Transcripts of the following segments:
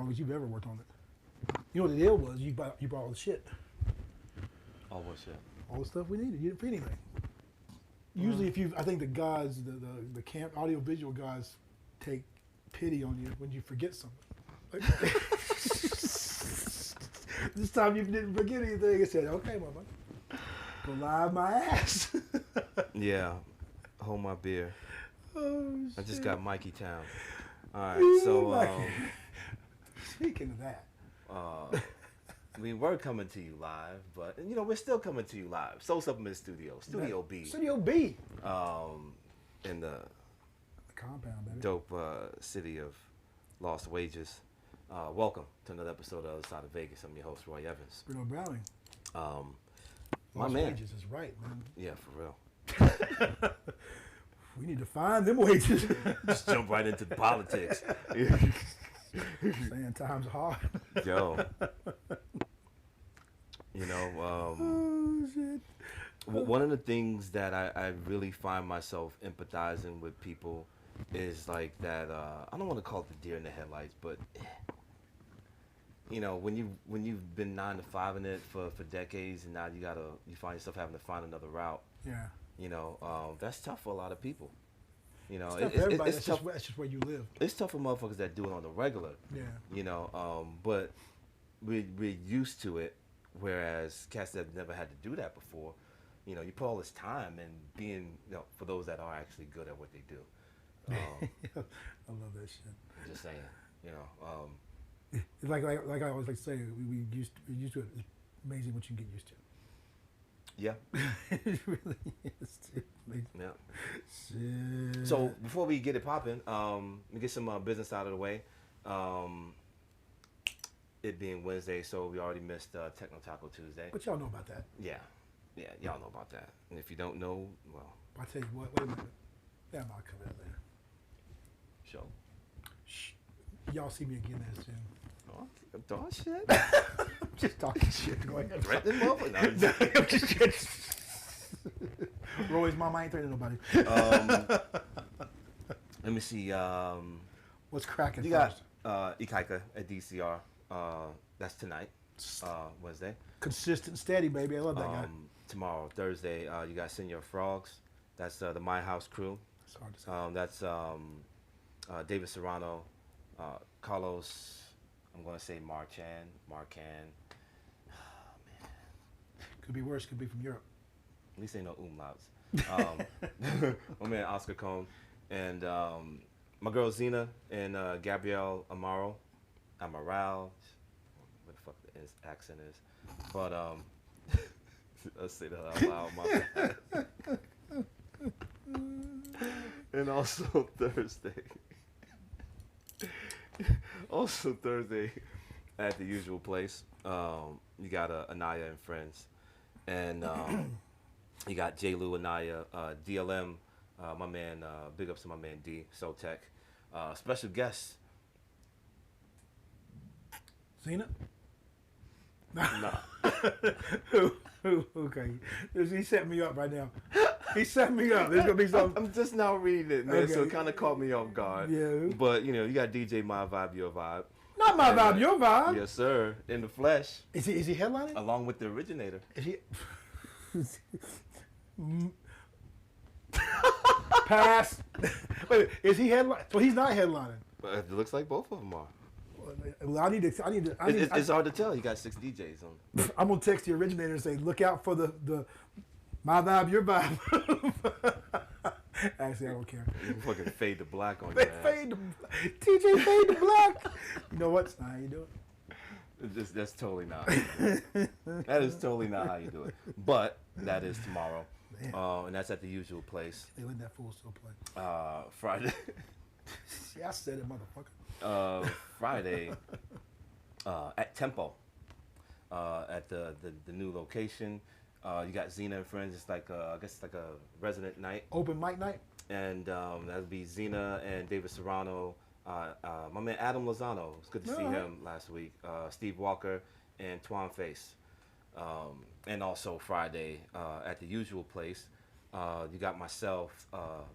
long as you've ever worked on it. You know what the deal was? You brought all the shit. All what shit? All the stuff we needed. You didn't feed anything. Usually, I think the guys, the camp audio visual guys, take pity on you when you forget something. Like, this time you didn't forget anything. I said, okay, mama, go live my ass. Yeah, hold my beer. Oh, I just shit. got Mikey Town. All right, so speaking of that, we were coming to you live, but you know we're still coming to you live. Soulsupplement Studio, Studio B, Studio B, in the compound, baby. dope city of Lost Wages. Welcome to another episode of Other Side of Vegas. I'm your host Roy Evans. Bruno Browning. My Lost man. Wages is right, man. Yeah, for real. We need to find them wages. Just jump right into the politics. Saying times hard. Yo. You know, Oh shit. one of the things that I really find myself empathizing with people is like that. I don't want to call it the deer in the headlights, but you know, when you've been 9 to 5 in it for decades, and now you find yourself having to find another route. Yeah. You know, that's tough for a lot of people. You know, It's tough for everybody. it's That's tough. just where you live. It's tough for motherfuckers that do it on the regular. Yeah. You know, but we're used to it, whereas cats that have never had to do that before, you know, you put all this time and being, you know, for those that are actually good at what they do. I love that shit. Just saying, you know. It's like I always like to say, we're used to it. It's amazing what you can get used to. Yeah. It really is. Yeah. Shit. So before we get it popping, we get some business out of the way. It being Wednesday, so we already missed Techno Taco Tuesday. But y'all know about that. Yeah, y'all know about that. And if you don't know, well, I tell you what, wait a minute. Yeah, I'll cover that later. show. Shh. Y'all see me again there soon. Oh, dog shit. I'm just talking shit. Go ahead. Threatening motherfucker. No, I'm just- I'm just kidding. Roy's mama ain't threatening nobody. Let me see. What's cracking You first? got Ikaika at DCR. That's tonight, Wednesday. Consistent and steady, baby. I love that guy. Tomorrow, Thursday, you got Senior Frogs. That's the My House crew. It's hard to say. That's David Serrano, Carlos. I'm gonna say Marcan. Oh, man. Could be worse. Could be from Europe. At least ain't no umlauts. My man Oscar Cone and my girl Zena and Gabrielle Amaral, what the fuck the accent is, but let's say that out loud. My bad. And also Thursday, at the usual place, you got Anaya and friends, and you got J. Lou, Anaya, DLM, my man, big ups to my man D, Sotech, special guest. Zena? Nah. Okay. He set me up right now. He set me up. There's gonna be something. I'm just now reading it, man, so Okay. it kind of caught me off guard. Yeah. But, you know, you got DJ My Vibe, Your Vibe. Not my And, vibe, your vibe. Yes, sir. In the flesh, Is he headlining? along with the originator. Is he? Pass. Wait, is he headlining? So he's not headlining. But it looks like both of them are. Well, I need to. It's hard to tell. You got 6 DJs on. I'm gonna text the originator and say, look out for the my vibe, your vibe. Actually, I don't care. You fucking fade to black on They your ass. fade to TJ fade to black. You know what? That's not how you do it. That's totally not. That is totally not how you do it. But that is tomorrow, and that's at the usual place. They let that fool still play. Friday. See, I said it, motherfucker. Friday at Tempo, at the new location. You got Zena and friends. It's like I guess it's like a resident night, Open mic night. and that'll be Zena and David Serrano. My man Adam Lozano. It was good to see Alright. him last week. Steve Walker and Twan Face. And also Friday at the usual place. You got myself,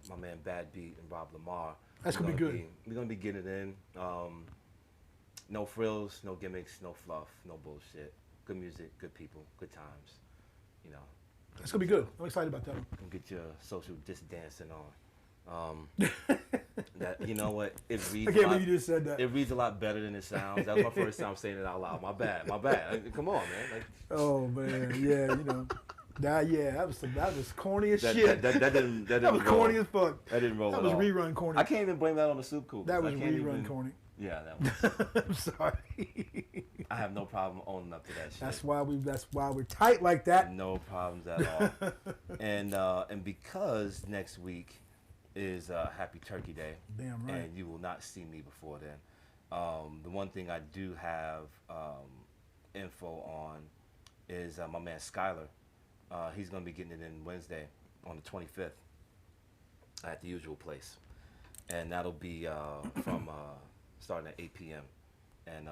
my man Bad Beat, and Rob Lamar. That's gonna be good. We're gonna be getting it in. no frills, no gimmicks, no fluff, no bullshit. Good music, good people, good times. You know. It's gonna be good. I'm excited about that one. Come get your social dis dancing on. That you know what? It reads. I can't believe you just said that. It reads a lot better than it sounds. That was my first time saying it out loud. My bad. Like, come on, man. Like, oh man, yeah, you know. That was corny as that, shit. That didn't That was corny as fuck. That didn't roll. That was rerun corny. I can't even blame that on the soup coop. That was rerun corny. Yeah, that was. I'm sorry. I have no problem owning up to that shit. That's why we're tight like that. No problems at all. And because next week is Happy Turkey Day. Damn right. And you will not see me before then. The one thing I do have info on is my man Skylar. He's going to be getting it in Wednesday on the 25th at the usual place. And that'll be from starting at 8 p.m. And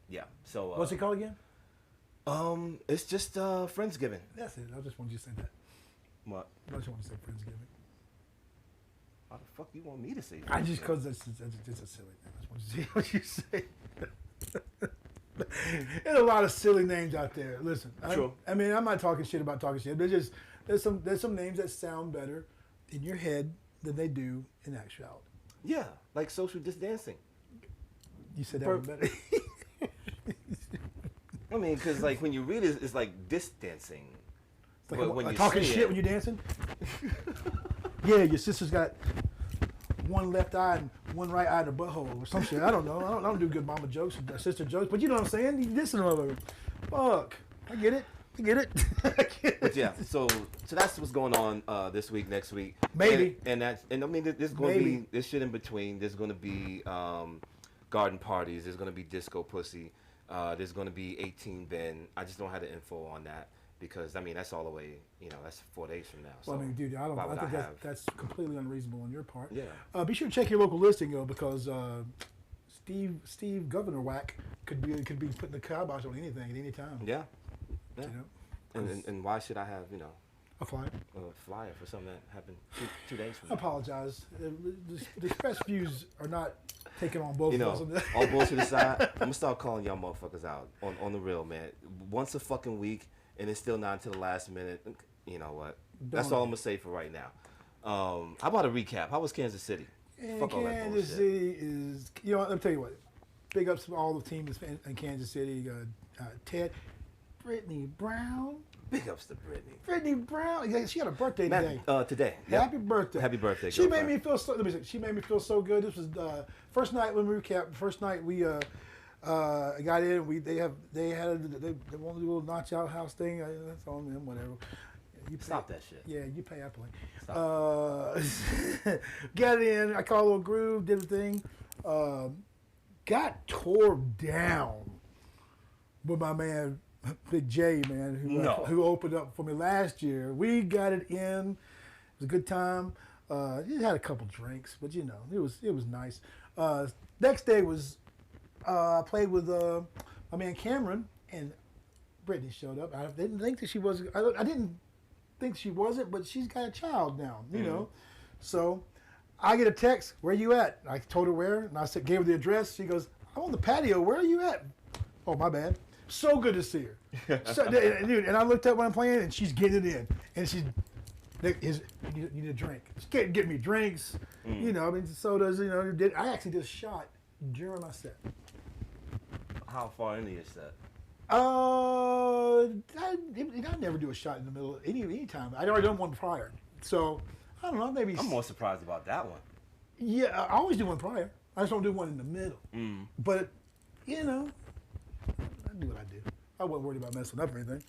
yeah, so. What's it called again? It's just Friendsgiving. That's it. I just wanted you to say that. What? I just want to say Friendsgiving. How the fuck you want me to say Friendsgiving? I just, because it's a silly thing. I just want to see what you say. There's a lot of silly names out there. Listen, True. I mean, I'm not talking shit about talking shit. There's some names that sound better in your head than they do in actuality. Yeah, like social distancing. You said that one better. I mean, because like when you read it, it's like distancing. It's like But when you talking say shit it- when you're dancing. Yeah, your sister's got one left eye and one right eye in her butthole or some shit. I don't know. I don't do good mama jokes or sister jokes, but you know what I'm saying? You dissing them. Fuck. I get it. I get it. But yeah, so that's what's going on this week, next week. Maybe. And I mean, there's going to Maybe. be this shit in between. There's going to be garden parties. There's going to be disco pussy. There's going to be 18 Ben. I just don't have the info on that because I mean that's all the way. You know, that's 4 days from now. So Well, I mean, dude, why would I think have- that's completely unreasonable on your part. Yeah. Be sure to check your local listing though, because Steve Governor Whack could be putting the kibosh on anything at any time. Yeah. Yeah. You know, And why should I have a flyer. a flyer for something that happened two days from I now? apologize. The express views are not taken on both You of us. know, all bullshit aside, I'm gonna start calling y'all motherfuckers out on the real, man. Once a fucking week, and it's still not until the last minute. You know what? That's Don't. all I'm gonna say for right now. How about a recap? How was Kansas City? And Fuck all that Kansas bullshit. City is, you know, let me tell you what. Big ups to all the teams in Kansas City. Ted, Brittany Brown. Big ups to Brittany. Brittany Brown. Yeah, she had a birthday today. Today. Yep. Happy birthday. Happy birthday, She made girlfriend. me feel so. Let me see. She made me feel so good. This was first night when we recap. First night we got in. They want to do a little notch out house thing. That's on them. Whatever. You pay, Stop that shit. Yeah, you pay. I play. Stop. Got in. I caught a little groove. Did the thing. Got tore down with my man Big J, man, who opened up for me last year. We got it in. It was a good time. He had a couple drinks, but you know, it was nice. Next day was I played with my man Cameron, and Brittany showed up. I didn't think that she was. I didn't think she wasn't, but she's got a child now, you know. So I get a text, "Where you at?" I told her where, and I gave her the address. She goes, "I'm on the patio. Where are you at?" Oh, my bad. So good to see her. So, dude, and I looked up when I'm playing, and she's getting it in. And she's, you need a drink. She can't get me drinks. You know, I mean, sodas, you know. I actually did a shot during my set. How far into your set? I never do a shot in the middle of any time. I'd already done one prior. So, I don't know, maybe. I'm more surprised about that one. Yeah, I always do one prior. I just don't do one in the middle. But, you know, I do what I do. I wasn't worried about messing up or anything.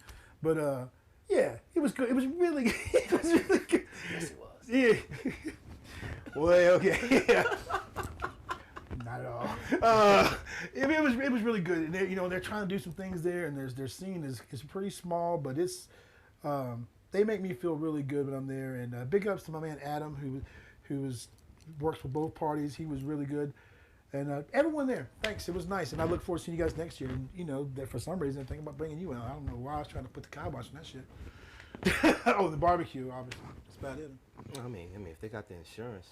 But, yeah, it was good. It was really good. It was really good. Yes, it was. Yeah. Well, okay. Yeah. Not at all. It was really good. And you know, they're trying to do some things there, and their scene is pretty small, but it's they make me feel really good when I'm there. And big ups to my man Adam, who works for both parties. He was really good. And everyone there, thanks. It was nice. And I look forward to seeing you guys next year. And, you know, that for some reason, I'm thinking about bringing you out. I don't know why I was trying to put the kibosh on that shit. Oh, the barbecue, obviously. That's about it. I mean, if they got the insurance.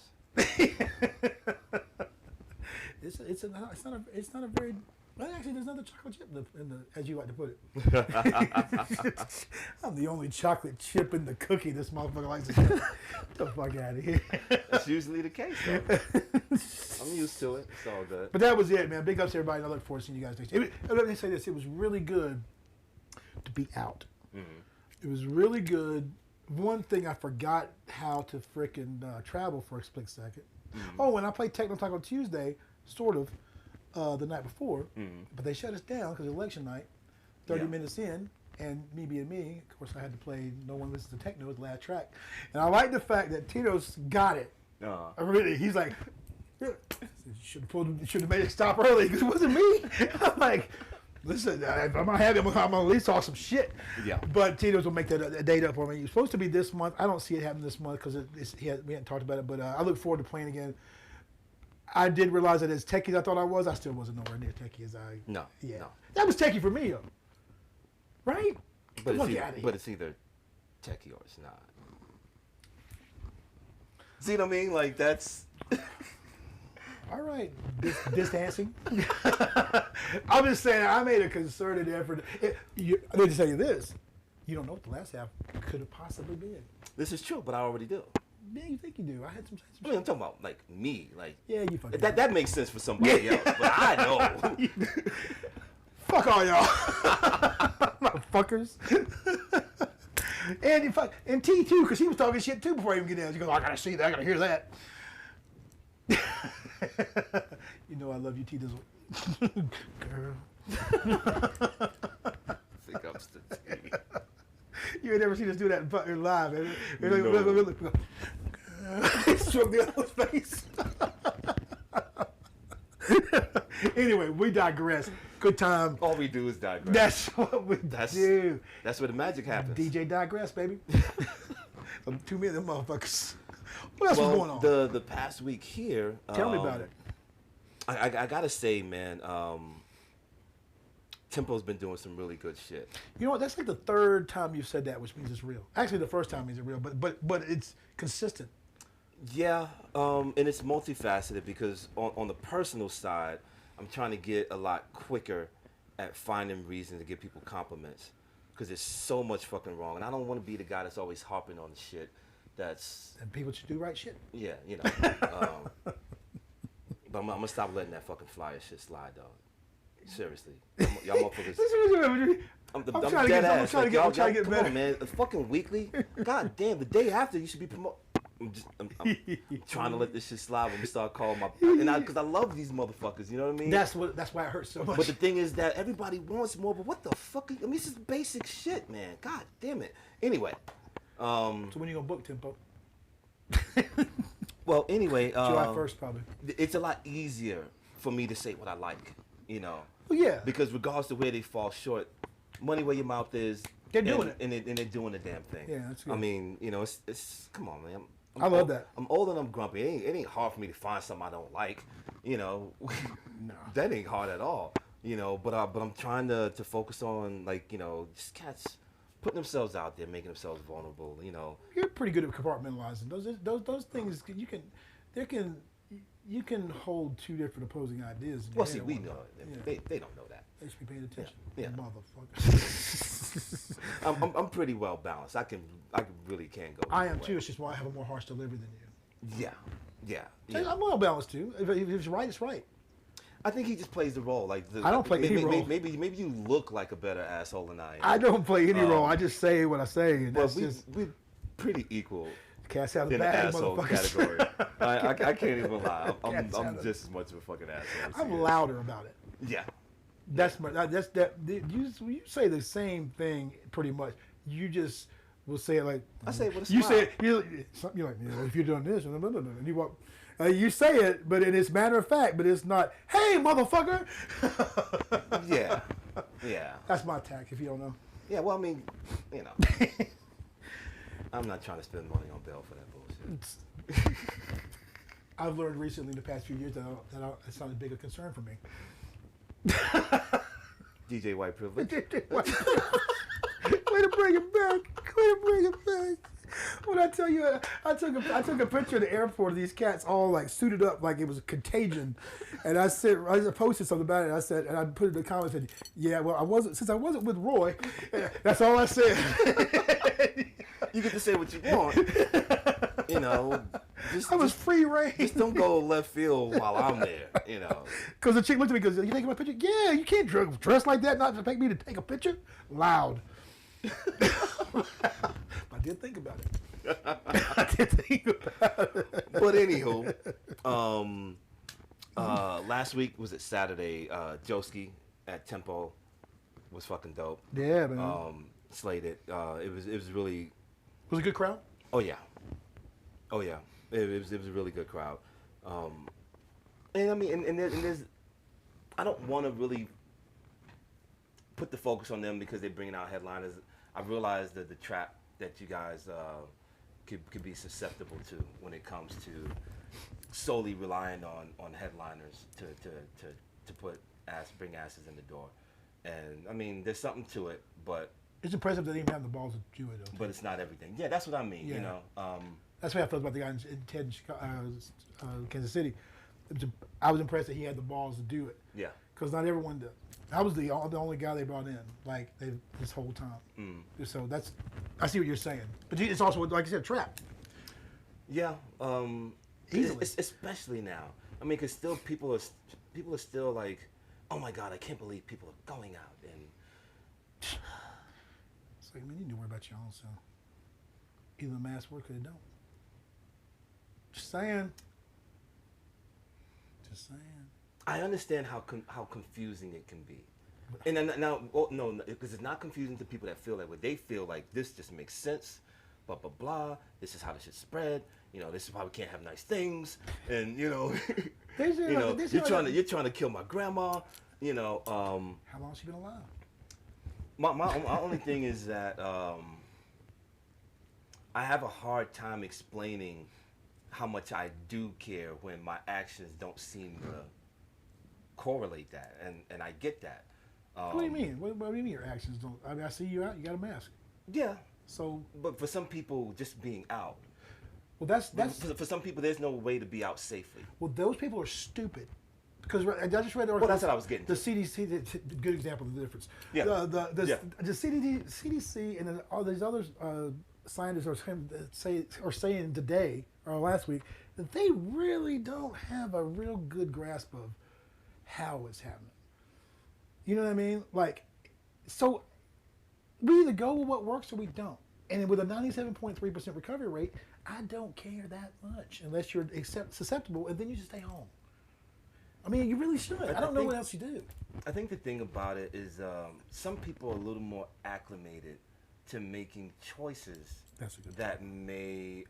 It's not a very. Well, actually, there's another chocolate chip in the as you like to put it. I'm the only chocolate chip in the cookie this motherfucker likes to get the fuck out of here. That's usually the case, though. I'm used to it. It's all good. But that was it, man. Big ups to everybody. And I look forward to seeing you guys next year. Let me say this. It was really good to be out. Mm-hmm. It was really good. One thing I forgot how to frickin' travel for a split second. Mm-hmm. Oh, and I played Techno Talk on Tuesday, sort of, the night before. Mm-hmm. But they shut us down because election night, 30 minutes in. And me being me, of course, I had to play No One Listens to Techno, the last track. And I like the fact that Tito's got it. Really, he's like, should have made it stop early because it wasn't me. I'm like, listen, if I'm not happy, I'm gonna at least talk some shit. Yeah. But Tito's will make that a date up for me. It's supposed to be this month. I don't see it happening this month because we hadn't talked about it. But I look forward to playing again. I did realize that as techie as I thought I was, I still wasn't nowhere near techie as I. No. Yeah. No. That was techie for me, though. Right? But it's either techie or it's not. See what I mean? Like, that's... All right. Distancing. I'm just saying, I made a concerted effort. I need to tell you this. You don't know what the last half could have possibly been. This is true, but I already do. Yeah, you think you do. I had some I mean, I'm talking about, like, me. Like, yeah, you fucking that makes sense for somebody else, but I know. Fuck all y'all. Motherfuckers. And T too, because he was talking shit too before I even get in. She goes, I gotta see that, I gotta hear that. You know I love you, T Dizzle. Girl. Think I'm still T. You ain't never seen us do that live, man. No. Stroke the other's face. Anyway, we digress. Good time. All we do is digress. That's what we do. That's where the magic happens. DJ digress, baby. Too many of them motherfuckers. What else was going on? The past week here. Tell me about it. I gotta say, man, Tempo's been doing some really good shit. You know what? That's like the third time you've said that, which means it's real. Actually, the first time means it's real, but it's consistent. Yeah, and it's multifaceted because on the personal side, I'm trying to get a lot quicker at finding reasons to give people compliments because there's so much fucking wrong, and I don't want to be the guy that's always harping on shit. And people should do right shit. Yeah, you know. But I'm gonna stop letting that fucking flyer shit slide, dog. Seriously, y'all motherfuckers. I'm dead ass. I'm trying to get better, man. A fucking weekly. God damn, the day after you should be promoted. I'm trying to let this shit slide when we start calling because I love these motherfuckers. You know what I mean? That's why it hurts so much. But the thing is that everybody wants more. But what the fuck? I mean, this is basic shit, man. God damn it. Anyway. So when you gonna book Tempo? Well, anyway. July 1st, probably. It's a lot easier for me to say what I like. You know. Well, yeah. Because regardless of where they fall short, money where your mouth is. They're doing it. And they're doing the damn thing. Yeah, that's good. I mean, you know, it's come on, man. I love that. I'm old and I'm grumpy. It ain't hard for me to find something I don't like. You know, no. That ain't hard at all. You know, but I'm trying to focus on, like, you know, just cats putting themselves out there, making themselves vulnerable. You know, you're pretty good at compartmentalizing those things. You can hold two different opposing ideas. Well, see, we know it. They don't know that. They should be paying attention. Yeah. Motherfucker. I'm pretty well balanced. I really can go. I am too. It's just why I have a more harsh delivery than you. Yeah. I'm well balanced too. If it's right, it's right. I think he just plays the role. Like I don't play any role. Maybe you look like a better asshole than I am. I don't play any role. I just say what I say. And well, we're pretty equal. Cast out in the asshole category. I can't even lie. I'm just as much of a fucking asshole. I'm louder about it. Yeah. You say the same thing pretty much. You just will say it like I say it with a smile. You say it. You're like, if you're doing this, and you walk. You say it, but it's matter of fact. But it's not. Hey, motherfucker. Yeah. That's my tack. If you don't know. Yeah. Well, I mean, you know. I'm not trying to spend money on bail for that bullshit. I've learned recently in the past few years that it's not as big a concern for me. DJ White privilege. Way to bring it back. When I tell you, I took a picture of the airport of these cats all like suited up like it was a contagion, and I posted something about it. And I said, and I put it in the comments, and yeah, well, I wasn't with Roy. That's all I said. You get to say what you want. You know, I was free reign. Just don't go left field while I'm there. You know, because the chick looked at me and goes, "You taking my picture?" Yeah, you can't dress like that not to take me to take a picture. Loud. I did think about it. But anywho, last week was it Saturday? Joski at Tempo was fucking dope. Yeah, man. Slayed it. It was really. Was it a good crowd? Oh yeah. It was a really good crowd. And I mean, and there's, I don't want to really put the focus on them because they're bringing out headliners. I realize that the trap that you guys could be susceptible to when it comes to solely relying on headliners to bring asses in the door. And I mean, there's something to it, but it's impressive that they even have the balls to do it, though. But it's not everything. Yeah, that's what I mean. Yeah. You know, that's what I felt about the guy in Ted in Chicago, Kansas City. I was impressed that he had the balls to do it. Yeah. Because not everyone does. I was the only guy they brought in, like this whole time. So I see what you're saying, but it's also, like you said, a trap. Yeah. Especially now. I mean, because still people are still like, oh my God, I can't believe people are going out and. It's like, man, you need to worry about your own self. Either the mask work or they don't. Just saying. I understand how confusing it can be, and then now no, because it's not confusing to people that feel that way. They feel like this just makes sense, blah blah blah. This is how this should spread. You know, this is why we can't have nice things, and you know, you're trying to kill my grandma. You know, how long has she been alive? My only thing is that I have a hard time explaining how much I do care when my actions don't seem to correlate that, and I get that. What do you mean? What do you mean your actions don't? I mean, I see you out. You got a mask. Yeah. So. But for some people, just being out. Well, that's for some people. There's no way to be out safely. Well, those people are stupid. Because I just read the article. Well, that's what I was getting to. The CDC, good example of the difference. Yeah. The CDC and then all these other scientists are saying today or last week that they really don't have a real good grasp of how it's happening. You know what I mean? Like, so we either go with what works or we don't. And with a 97.3% recovery rate, I don't care that much unless you're susceptible, and then you just stay home. I mean, you really should. I don't know what else you do. I think the thing about it is some people are a little more acclimated to making choices that may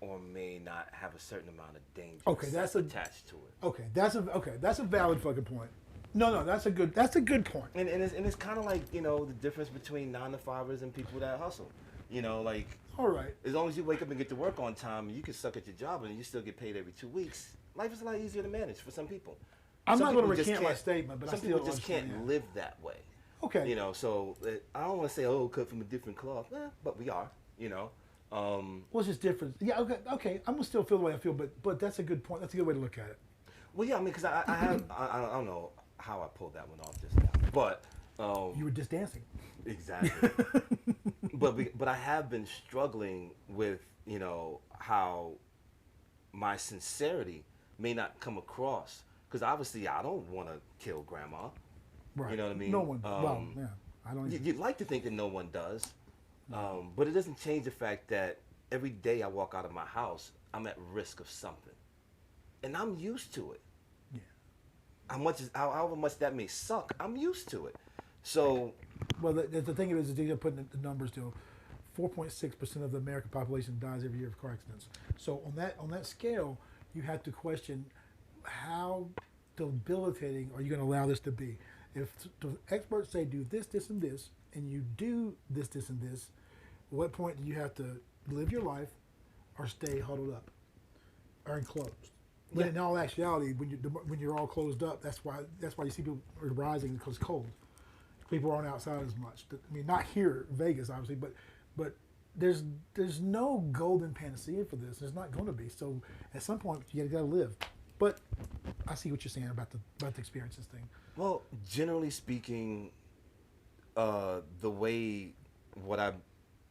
or may not have a certain amount of danger attached to it. Okay, that's a valid fucking point. No, that's a good point. And it's kind of like, you know, the difference between 9-to-5ers and people that hustle. You know, like, all right, as long as you wake up and get to work on time, you can suck at your job and you still get paid every 2 weeks. Life is a lot easier to manage for some people. I'm not going to recant my statement, but some people just can't live that way. Okay. You know, so I don't want to say, oh, cut from a different cloth, but we are. You know. Well, it's just different. Yeah. Okay. I'm gonna still feel the way I feel, but that's a good point. That's a good way to look at it. Well, yeah. I mean, because I don't know how I pulled that one off just now, but you were just dancing. Exactly. but I have been struggling with, you know, how my sincerity may not come across, because obviously I don't want to kill grandma. Right. You know what I mean? No one. Yeah. I don't. You'd like to think that no one does, but it doesn't change the fact that every day I walk out of my house, I'm at risk of something, and I'm used to it. Yeah. However much that may suck, I'm used to it. So. Well, the thing is, they're putting the numbers to 4.6% of the American population dies every year of car accidents. So on that scale, you have to question how debilitating are you going to allow this to be? If the experts say do this, this, and this, and you do this, this, and this, at what point do you have to live your life or stay huddled up or enclosed? But in all actuality, when you're all closed up, that's why you see people are rising, because it's cold. People aren't outside as much. I mean, not here, Vegas, obviously, but there's no golden panacea for this. There's not going to be. So at some point you got to live. But I see what you're saying about the experiences thing. Well, generally speaking, the way what I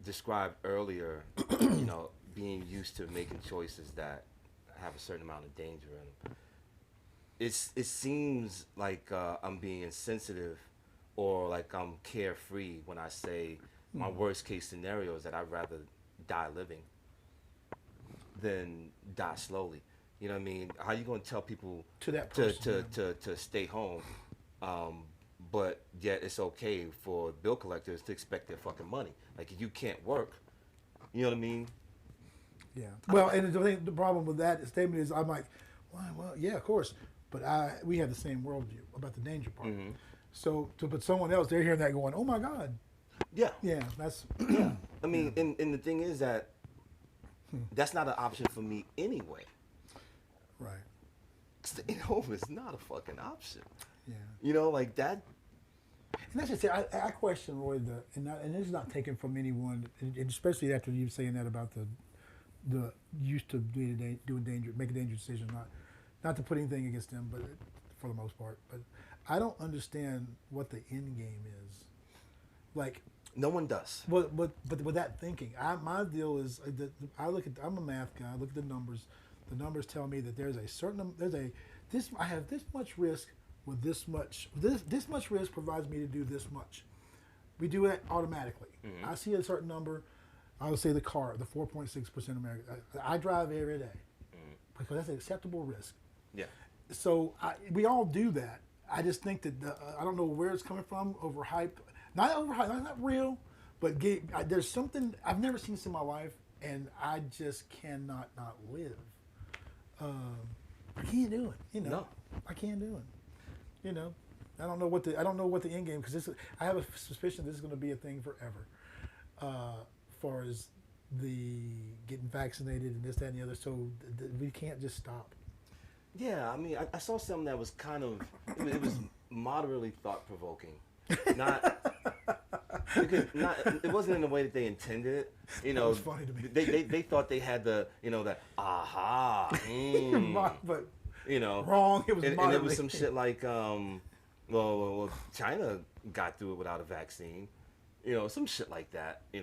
described earlier, being used to making choices that have a certain amount of danger in them, it seems like I'm being insensitive or like I'm carefree when I say my worst case scenario is that I'd rather die living than die slowly. You know what I mean? How you gonna tell people to stay home, but yet it's okay for bill collectors to expect their fucking money? Like, if you can't work, you know what I mean? Yeah. Well, and the problem with that statement is I'm like, well, yeah, of course, but we have the same worldview about the danger part. Mm-hmm. So but someone else, they're hearing that going, oh my God. Yeah. Yeah, that's. Yeah. I mean, and the thing is that that's not an option for me anyway. Right. Staying home is not a fucking option. Yeah. Like that. And that's just it. I question, Roy, and this is not taken from anyone, and especially after you saying that about the used to making dangerous decisions. Not to put anything against them, but for the most part. But I don't understand what the end game is. Like. No one does. But with that thinking, my deal is that I'm a math guy. I look at the numbers. The numbers tell me that I have this much risk with this much. This much risk provides me to do this much. We do it automatically. Mm-hmm. I see a certain number. I would say the 4.6% American. I drive every day because that's an acceptable risk. Yeah. So we all do that. I just think that I don't know where it's coming from. Overhyped. Not overhyped, not real, but there's something I've never seen this in my life, and I just cannot not live. I can't do it. No. I can't do it. I don't know what the end game, because I have a suspicion this is going to be a thing forever. Far as the getting vaccinated and this, that, and the other, so we can't just stop. Yeah, I mean, I saw something that was kind of it was moderately thought provoking. It wasn't in the way that they intended it. That was funny to me. They thought they had the that aha. But wrong. It was and it was some shit like well, China got through it without a vaccine. Some shit like that. They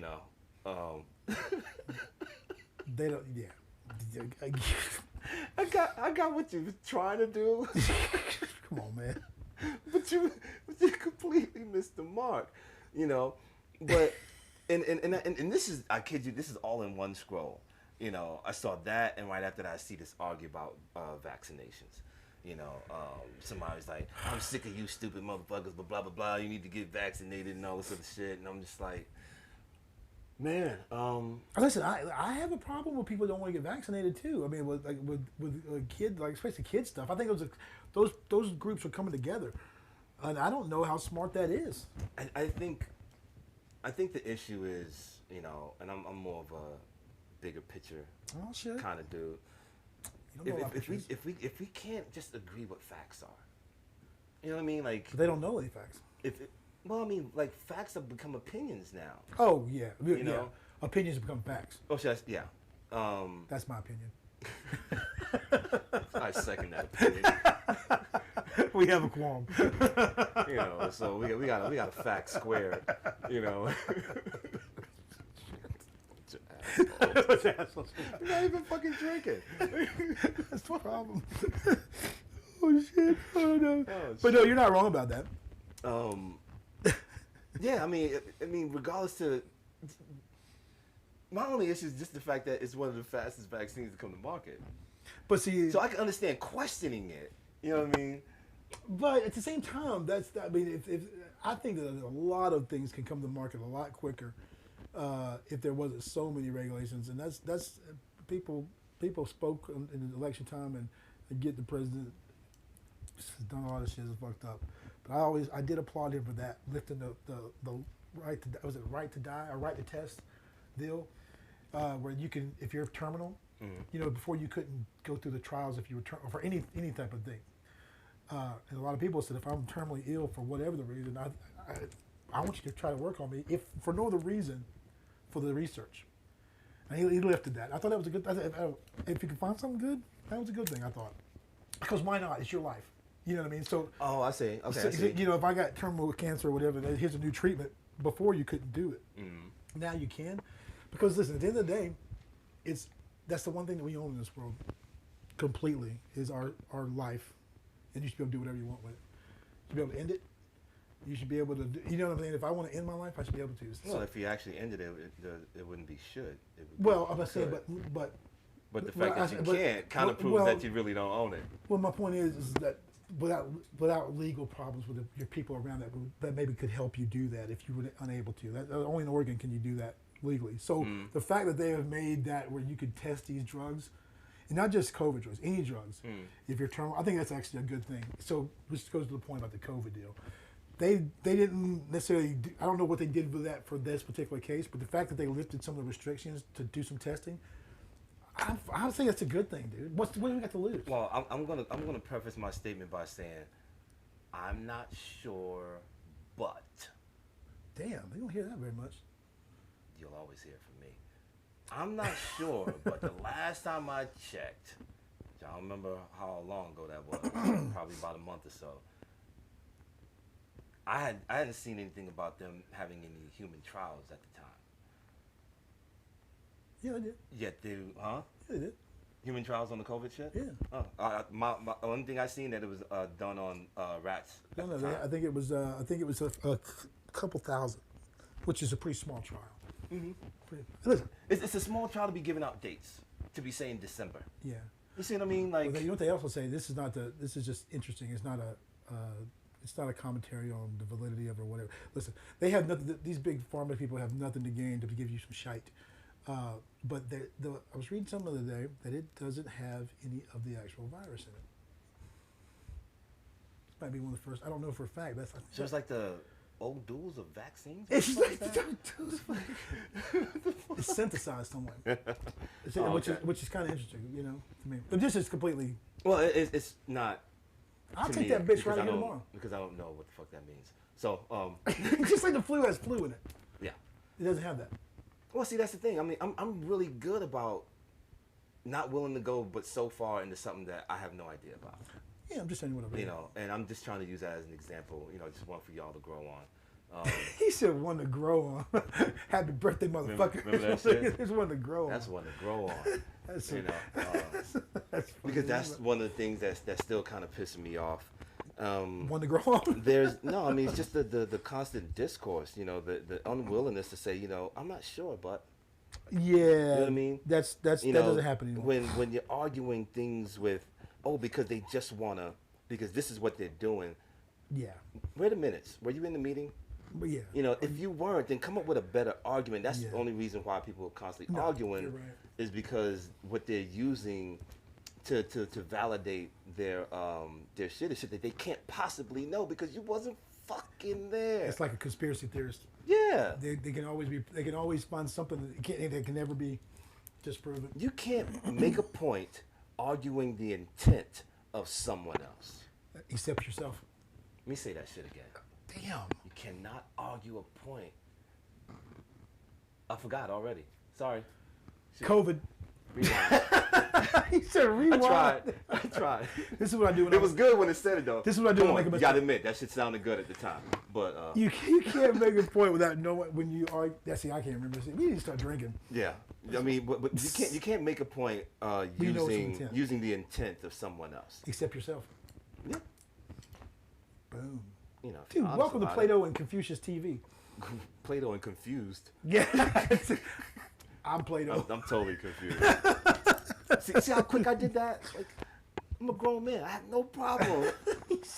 don't. Yeah. I got what you were trying to do. Come on, man. But you completely missed the mark, But and this is, I kid you, this is all in one scroll. I saw that, and right after that, I see this argue about vaccinations. Somebody's like, I'm sick of you stupid motherfuckers, but blah blah blah. You need to get vaccinated and all this other shit. And I'm just like, man. Listen, I have a problem with people who don't want to get vaccinated too. I mean, with kids, like especially kid stuff. I think those groups are coming together, and I don't know how smart that is. I think the issue is, and I'm more of a bigger picture kind of dude. If we can't just agree what facts are, you know what I mean? Like, but they don't know any facts. Well, I mean, like, facts have become opinions now. Oh yeah, opinions have become facts. Oh, yeah. That's my opinion. I second that opinion. We have a qualm. So we got a fact squared. You're not even fucking drinking. That's the problem. Oh shit! Oh no! But no, you're not wrong about that. Yeah, I mean, regardless to, my only issue is just the fact that it's one of the fastest vaccines to come to market. But see, so I can understand questioning it. You know what I mean? But at the same time, if I think that a lot of things can come to market a lot quicker if there wasn't so many regulations, and that's people spoke in the election time and get the president has done a lot of shit that's fucked up. But I did applaud him for that, lifting the right to, was it right to die or right to test deal, where you can, if you're terminal, before you couldn't go through the trials if you were for any type of thing. And a lot of people said, if I'm terminally ill for whatever the reason, I want you to try to work on me, if for no other reason, for the research. And he lifted that. I thought that was a good. If you can find something good, that was a good thing. I thought, because why not? It's your life. You know what I mean? So. Oh, I see. Okay. So, I see. you know, if I got terminal cancer or whatever, here's a new treatment. Before you couldn't do it. Mm-hmm. Now you can, because listen. At the end of the day, that's the one thing that we own in this world, completely, is our life, and you should be able to do whatever you want with it. You should be able to end it. You should be able to, you know what I'm saying? If I want to end my life, I should be able to. Well, if you actually ended it, it wouldn't be should. It would well, I'm not saying, but the fact that you can't kind of proves that you really don't own it. Well, my point is that without legal problems with your people around that maybe could help you do that if you were unable to. Only in Oregon can you do that legally. So the fact that they have made that where you could test these drugs, and not just COVID drugs, any drugs, if you're terminal, I think that's actually a good thing. So which goes to the point about the COVID deal. They didn't necessarily, I don't know what they did with that for this particular case, but the fact that they lifted some of the restrictions to do some testing, I would say that's a good thing, dude. What do we got to lose? Well, I'm gonna preface my statement by saying, I'm not sure, but. Damn, they don't hear that very much. You'll always hear it from me. I'm not sure, but the last time I checked, I don't remember how long ago that was, probably about a month or so. I hadn't seen anything about them having any human trials at the time. Yeah, I did. Yeah, huh? Yeah, they did. Human trials on the COVID shit? Yeah. Oh, my only thing I seen that it was done on rats. No, I think it was a couple thousand, which is a pretty small trial. Mm-hmm. Listen, it's a small trial to be giving out dates, to be saying December. Yeah. You see what I mean? Like, well, you know what they also say? This is just interesting. It's not a commentary on the validity of it or whatever. Listen, they have nothing. These big pharma people have nothing to gain to give you some shite. But I was reading something the other day that it doesn't have any of the actual virus in it. This might be one of the first. I don't know for a fact. So it's like the old duels of vaccines? It's like it's synthesized somewhere. Which is kind of interesting, you know, to me. But this is completely. Well, it's not. I'll take that bitch right here tomorrow. Because I don't know what the fuck that means. So, just like the flu has flu in it. Yeah. It doesn't have that. Well, see, that's the thing. I mean, I'm really good about not willing to go, but so far into something that I have no idea about. Yeah, I'm just saying whatever. You know, and I'm just trying to use that as an example. You know, just one for y'all to grow on. He said one to grow on. Happy birthday, motherfucker. Remember that shit? There's one to grow on. That's one to grow on. That's that's because that's one of the things that's still kind of pissing me off. One to grow on? I mean, it's just the constant discourse, you know, the unwillingness to say, you know, I'm not sure, but. Yeah. You know what I mean? That doesn't happen anymore. When you're arguing things with, because they just wanna, because this is what they're doing. Yeah. Wait a minute. Were you in the meeting? But yeah. You know, if you weren't, then come up with a better argument. That's the only reason why people are constantly arguing is because what they're using to validate their shit is shit that they can't possibly know because you wasn't fucking there. It's like a conspiracy theorist. Yeah. They can always find something that can never be disproven. You can't make a point arguing the intent of someone else. Except yourself. Let me say that shit again. Damn. You cannot argue a point. I forgot already. Sorry. Shit. COVID. Rewind. He said rewind. I tried. This is what I do. It was good when it said it though. This is what I do when I make a mistake. You gotta admit that shit sounded good at the time, but you can't make a point without knowing when you are. See, I can't remember. We need to start drinking. Yeah, I mean, but you can't make a point using the intent of someone else. Except yourself. Yeah. Boom. You know, dude, welcome to Plato and Confucius TV. Plato and Confused. Yeah. I'm Plato. I'm totally confused. see how quick I did that? Like, I'm a grown man. I have no problem.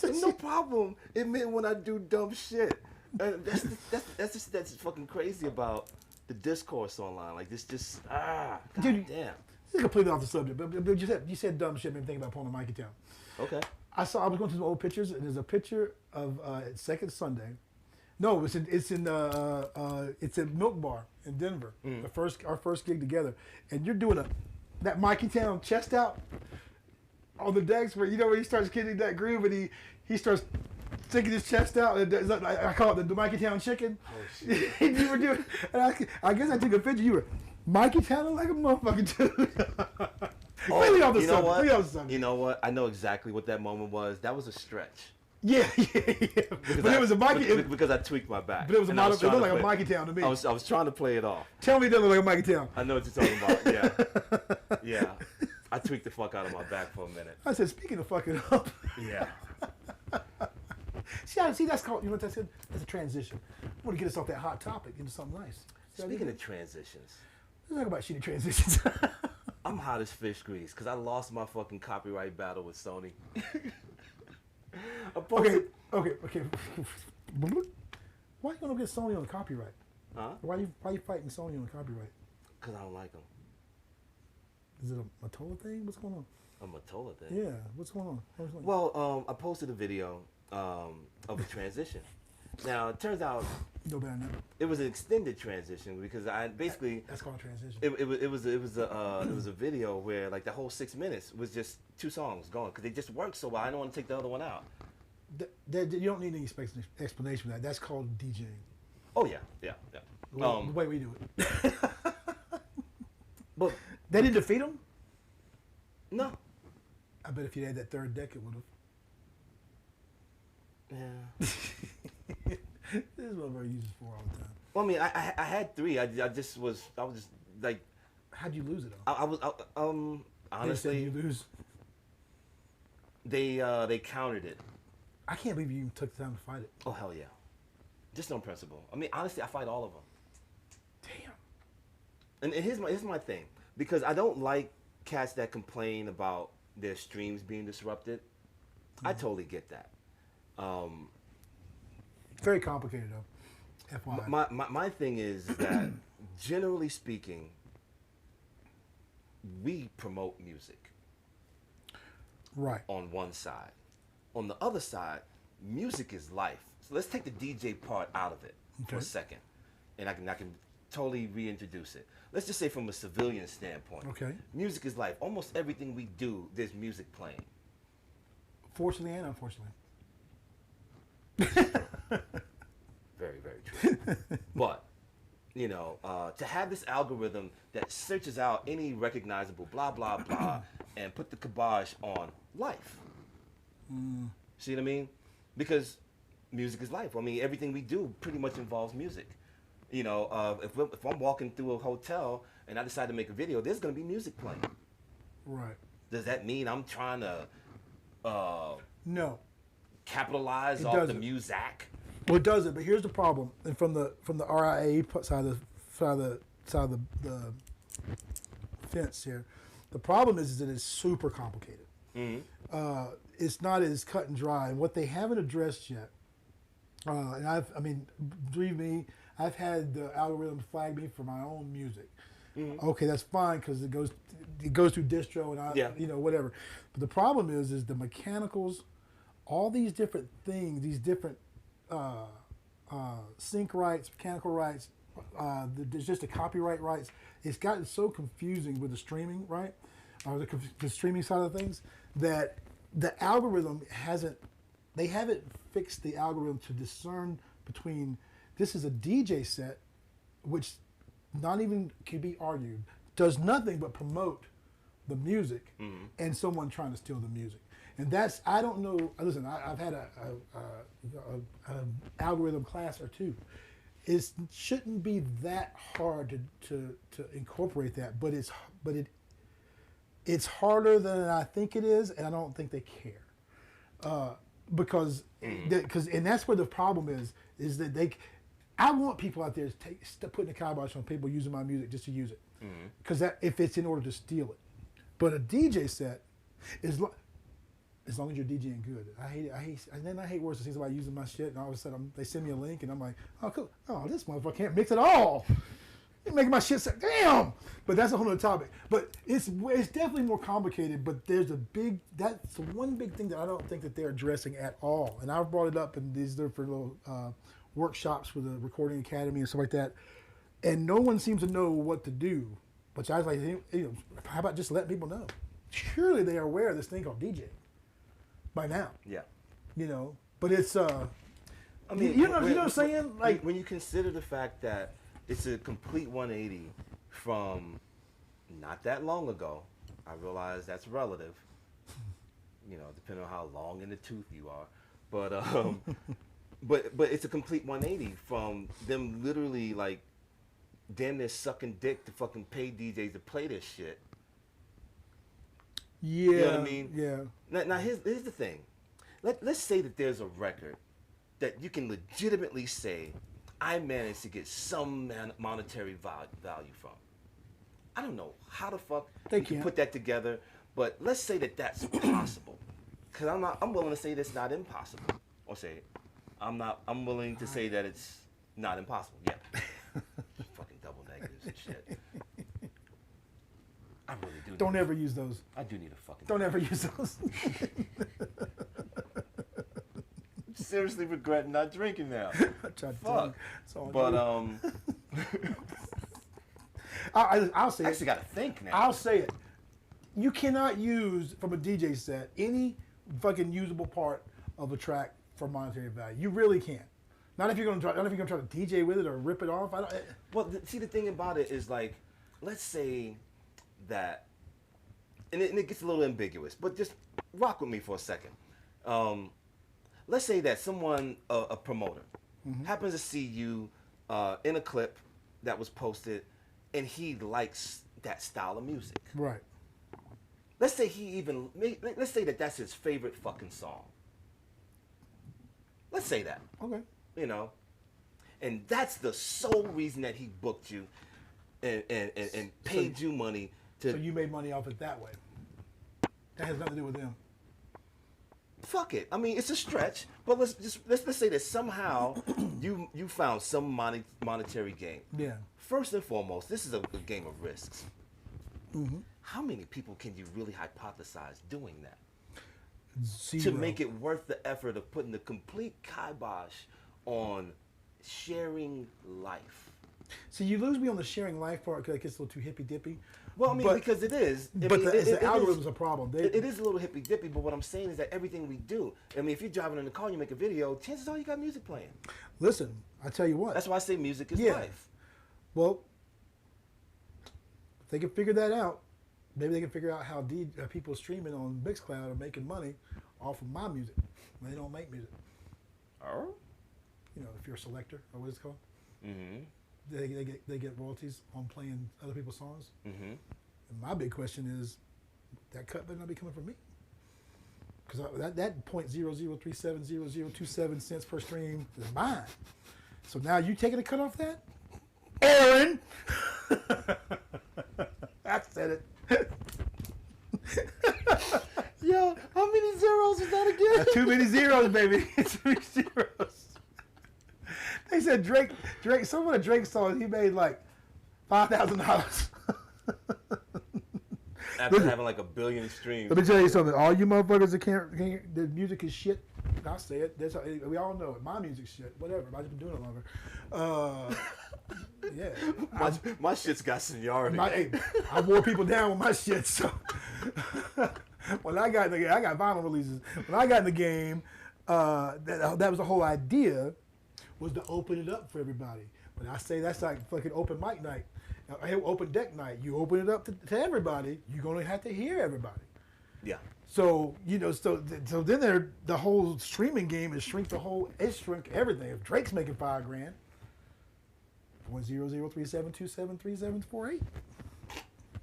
No problem. It meant when I do dumb shit. That's fucking crazy about the discourse online. Like this, just dude, damn. This is completely off the subject, but you said dumb shit. Made me think about pulling a Mikey Town. Okay. I was going through some old pictures, and there's a picture of Second Sunday. No, it's in Milk Bar in Denver. Our first gig together, and you're doing that Mikey Town chest out on the decks where he starts getting that groove and he starts sticking his chest out. And I call it the Mikey Town chicken. Oh shit! And you were doing. And I guess I took a picture. You were Mikey sounded like a motherfucker too. Oh, you know what? You know what? I know exactly what that moment was. That was a stretch. Yeah. But it was a Mikey. Because I tweaked my back. But it was it looked like a Mikey Town to me. I was trying to play it off. Tell me it doesn't look like a Mikey Town. I know what you're talking about. Yeah. Yeah. I tweaked the fuck out of my back for a minute. I said, speaking of fucking up. Yeah. See, that's called, you know what that said? That's a transition. I want to get us off that hot topic into something nice. Speaking of transitions. Let's talk about shitty transitions. I'm hot as fish grease because I lost my fucking copyright battle with Sony. Okay. Why you gonna get Sony on the copyright? Huh? Why you fighting Sony on the copyright? Because I don't like them. Is it a Mottola thing? What's going on? A Mottola thing? Yeah. What's going on? Well, I posted a video of a transition. Now it turns out it was an extended transition because I basically that's called a transition. It was a video where like the whole 6 minutes was just 2 songs going because they just worked so well. I don't want to take the other one out. You don't need any explanation for that. That's called DJing. Oh yeah. The way we do it. But they didn't defeat them. No. I bet if you had that third deck, it would have. Yeah. This is what I use it for all the time. Well, I mean, I had 3. I was just like. How'd you lose it though? I was honestly. You lose. They countered it. I can't believe you even took the time to fight it. Oh hell yeah, just on principle. I mean, honestly, I fight all of them. Damn. And here's my thing, because I don't like cats that complain about their streams being disrupted. Mm-hmm. I totally get that. Very complicated though. FYI. My thing is that generally speaking, we promote music. Right. On one side. On the other side, music is life. So let's take the DJ part out of it for a second, and I can totally reintroduce it. Let's just say from a civilian standpoint. Okay. Music is life. Almost everything we do, there's music playing. Fortunately and unfortunately. Very, very true. But, you know, to have this algorithm that searches out any recognizable blah, blah, blah, and put the kibosh on life. See what I mean? Because music is life. I mean, everything we do pretty much involves music. You know, if I'm walking through a hotel and I decide to make a video, there's going to be music playing. Right. Does that mean I'm trying to no capitalize off the music? Well, it doesn't. But here's the problem. And from the RIA side of the fence here, the problem is that it's super complicated. Mm-hmm. It's not as cut and dry. And what they haven't addressed yet, and believe me, I've had the algorithm flag me for my own music. Mm-hmm. Okay, that's fine because it goes through distro and whatever. But the problem is the mechanicals, all these different things, these different sync rights, mechanical rights, there's just the copyright rights. It's gotten so confusing with the streaming, right? Or the streaming side of things, that the algorithm haven't fixed the algorithm to discern between this is a DJ set, which not even can be argued, does nothing but promote the music, mm-hmm. and someone trying to steal the music. And that's, I don't know, listen, I've had an algorithm class or two. It shouldn't be that hard to incorporate that, but it's harder than I think it is, and I don't think they care. Because that's where the problem is that I want people out there putting the kibosh on people using my music just to use it, because if it's in order to steal it. But a DJ set is as long as you're DJing good. I hate worse than things about using my shit, and all of a sudden they send me a link, and I'm like, oh cool, oh this motherfucker can't mix at all. You're making my shit say, damn. But that's a whole other topic. But it's definitely more complicated. But that's one big thing that I don't think that they're addressing at all. And I've brought it up in these different little workshops with the Recording Academy and stuff like that. And no one seems to know what to do. Which I was like, how about just letting people know? Surely they are aware of this thing called DJ by now. Yeah. But it's you know what I'm saying? Like when you consider the fact that it's a complete 180 from not that long ago. I realize that's relative, depending on how long in the tooth you are. But but it's a complete 180 from them literally like damn near sucking dick to fucking pay DJs to play this shit. Yeah. You know what I mean? Yeah. Now here's the thing. Let's say that there's a record that you can legitimately say, I managed to get some monetary value from. I don't know how the fuck you can put that together, but let's say that that's possible. Because I'm willing to say that's not impossible. Or say, I'm willing to say that it's not impossible. Yeah. Fucking double negatives and shit. I really do. Don't ever use those. I do need a fucking. Don't ever use those. Seriously regret not drinking now. I tried to Fuck. But I'll say I it. actually gotta think now. I'll say it. You cannot use from a DJ set any fucking usable part of a track for monetary value. You really can't. Not if you're gonna try. Not if you're gonna try to DJ with it or rip it off. Well, see, the thing about it is like, let's say that, and it gets a little ambiguous, but just rock with me for a second. Let's say that someone, a promoter, happens to see you in a clip that was posted, and he likes that style of music. Right. Let's say let's say that that's his favorite fucking song. Let's say that. Okay. And that's the sole reason that he booked you and paid you money to. So you made money off it that way. That has nothing to do with them. Fuck it. I mean, it's a stretch, but let's say that somehow you found some monetary gain. Yeah. First and foremost, this is a game of risks. Mm-hmm. How many people can you really hypothesize doing that? Zero. To make it worth the effort of putting the complete kibosh on sharing life. See, you lose me on the sharing life part because it gets a little too hippy dippy. Well, I mean, because it is. The algorithm's a problem. It is a little hippy dippy, but what I'm saying is that everything we do. I mean, if you're driving in the car and you make a video, chances are you got music playing. Listen, I tell you what. That's why I say music is life. Well, if they can figure that out, maybe they can figure out how people streaming on Mixcloud are making money off of my music. They don't make music. Oh. If you're a selector or what it's called. Mm-hmm. They get royalties on playing other people's songs. Mm-hmm. And my big question is, that cut better not be coming from me. Because that .00370027 cents per stream is mine. So now you taking a cut off that? Aaron! I said it. Yo, how many zeros is that again? Too many zeros, baby. Too many zeros. They said Drake, some of the Drake songs, he made like $5,000. After having like 1 billion streams. Let me tell you something. All you motherfuckers that can't the music is shit. I'll say it. We all know it. My music's shit. Whatever. I've just been doing it longer. Yeah. My shit's got seniority. I wore people down with my shit. So when I got vinyl releases. When I got in the game, that was the whole idea, was to open it up for everybody. But I say that's like fucking open mic night. Open deck night. You open it up to everybody, you're gonna have to hear everybody. Yeah. So so then the whole streaming game is shrink everything. If Drake's making $5,000, 10037273748,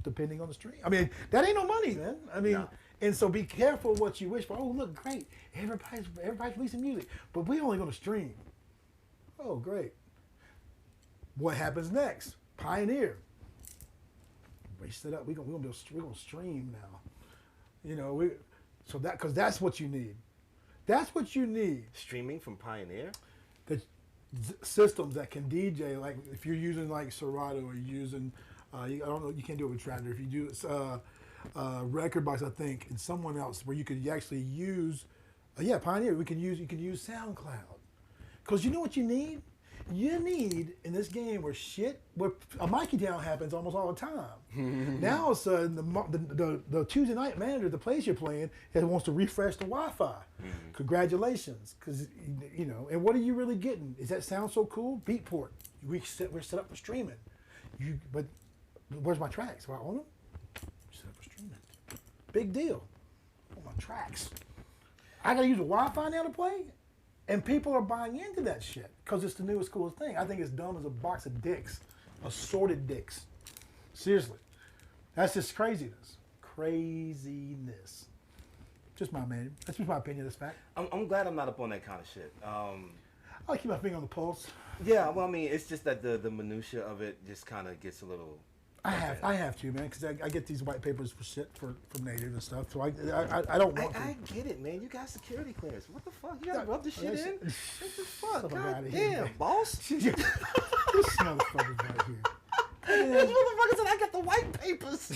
depending on the stream. I mean, that ain't no money, man. I mean, no. And so be careful what you wish for. Oh, look, great. Everybody's releasing music, but we're only gonna stream. Oh, great. What happens next? Pioneer. Race it up. We're gonna stream now. Because that's what you need. That's what you need. Streaming from Pioneer? The systems that can DJ, like if you're using like Serato or you're using, I don't know, you can't do it with Tracker. If you do Record Box, I think, and someone else where you could actually use, Pioneer. You can use SoundCloud. Because you know what you need? You need, in this game where a Mikey down happens almost all the time. Now all of a sudden, the Tuesday night manager, the place you're playing, wants to refresh the Wi-Fi. Mm-hmm. Congratulations. Because, and what are you really getting? Is that sound so cool? Beatport. We're set up for streaming. But Where's my tracks? Do I own them? Set up a streaming. Big deal. On my tracks. I gotta use the Wi-Fi now to play, and people are buying into that shit because it's the newest, coolest thing. I think it's dumb as a box of dicks, assorted dicks. Seriously, that's just craziness. Craziness. Just my man. That's just my opinion. This fact. I'm glad I'm not up on that kind of shit. I keep my finger on the pulse. Yeah, well, I mean, it's just that the minutia of it just kind of gets a little. I have to, man, because I get these white papers for shit from Native and stuff. So I don't want to. I get it, man. You got security clearance. What the fuck? You gotta rub this shit in. What the fuck? God damn, boss. This motherfucker's right here. This motherfucker said I got the white papers.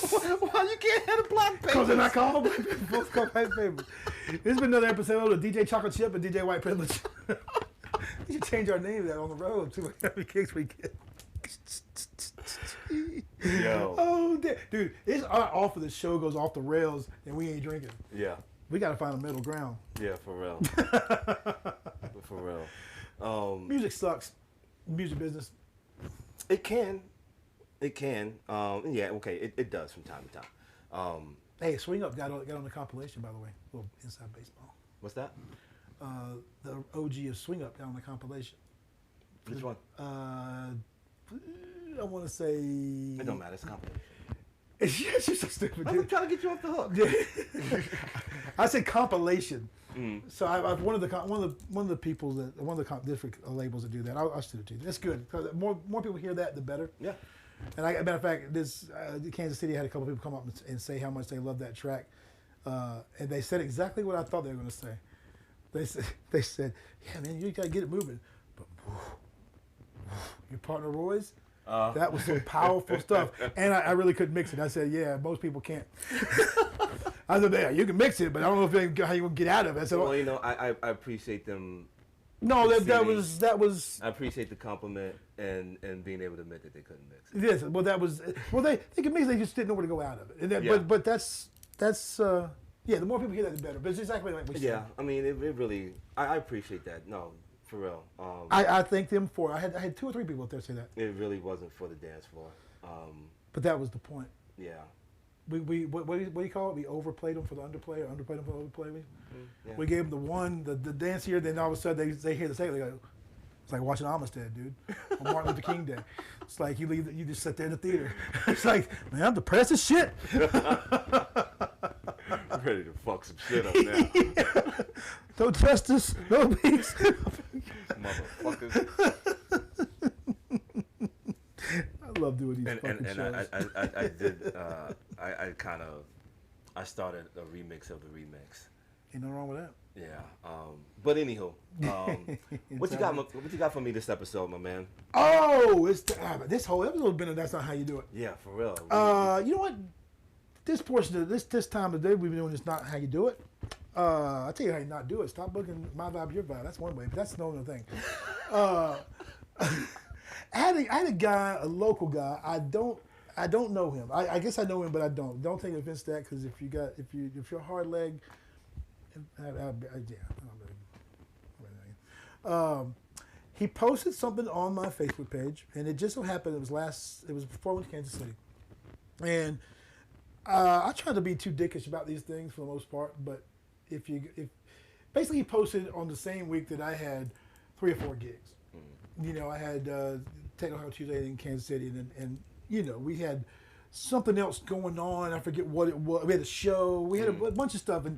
Why you can't have the black papers? Because they're not called black papers. Both called white papers. This has been another episode of DJ Chocolate Chip and DJ White Privilege. We should change our name to that on the road. See how many kicks we get. Yo. Oh, dude, it's off of the show goes off the rails and we ain't drinking. Yeah. We got to find a middle ground. Yeah, for real. For real. Music sucks. Music business. It can. Yeah, okay, it does from time to time. Hey, Swing Up got on the compilation, by the way. A little inside baseball. What's that? The OG of Swing Up got on the compilation. Which one? I want to say. It don't matter. It's compilation. Yeah, she's so stupid. I'm trying to get you off the hook. I said compilation. So I've one of the people that one of the different labels that do that. I'll send it to you. That's good because more people hear that, the better. Yeah. And as a matter of fact, this Kansas City had a couple people come up and say how much they love that track, and they said exactly what I thought they were going to say. They said, yeah, man, you got to get it moving, but your partner Roy's. That was some powerful stuff, and I really couldn't mix it. I said, "Yeah, most people can't." I said, "Yeah, you can mix it, but I don't know how you will get out of it." I said, well, you know, I appreciate them. No, that was. I appreciate the compliment and being able to admit that they couldn't mix it. Yes, well, they could mix it. They just didn't know where to go out of it. And that, but that's yeah. The more people hear that, the better. But it's exactly like we said. Yeah, I mean, it really. I appreciate that. No. For real. I thank them for it. I had 2 or 3 people out there say that. It really wasn't for the dance floor. But that was the point. Yeah. What do you call it? We overplayed them for the underplay or underplayed them for the overplay. Yeah. We gave them the dance here. Then all of a sudden they hear the second. They go, it's like watching Amistad, dude, on Martin Luther King Day. It's like you just sit there in the theater. It's like, man, I'm depressed as shit. I'm ready to fuck some shit up now. Yeah. No justice, no peace. Motherfuckers. I love doing these fucking shows. I did. I started a remix of the remix. Ain't nothing wrong with that. Yeah. But anywho, what you got for me this episode, my man? Oh, this whole episode has been That's Not How You Do It. Yeah, for real. You know what? This portion of this time of the day we've been doing is not how you do it. I'll tell you how you not do it. Stop booking my vibe, your vibe. That's one way, but that's no other thing. I had a guy, a local guy. I don't know him. I guess I know him, but I don't. Don't take offense to that because if you're a hard leg, he posted something on my Facebook page, and it just so happened it was before I went to Kansas City, and I try to be too dickish about these things for the most part, but if basically he posted on the same week that I had 3 or 4 gigs. You know, I had Techno House Tuesday in Kansas City, and you know, we had something else going on. I forget what it was. We had a show. We had a bunch of stuff, and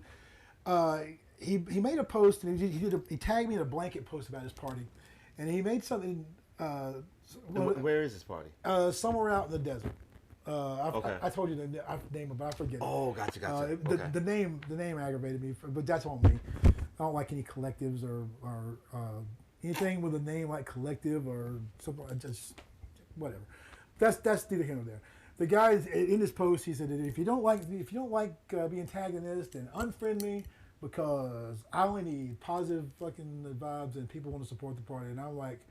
he made a post, and he tagged me in a blanket post about his party, and he made something. Where is this party? Somewhere out in the desert. Okay. I told you the name, but I forget. Oh, gotcha. Okay. The name aggravated me, but that's on me. I don't like any collectives or anything with a name like collective or something. Just whatever. That's neither here nor there. The guy in his post, he said that if you don't like being tagged in this, then unfriend me because I only need positive fucking vibes and people want to support the party. And I'm like,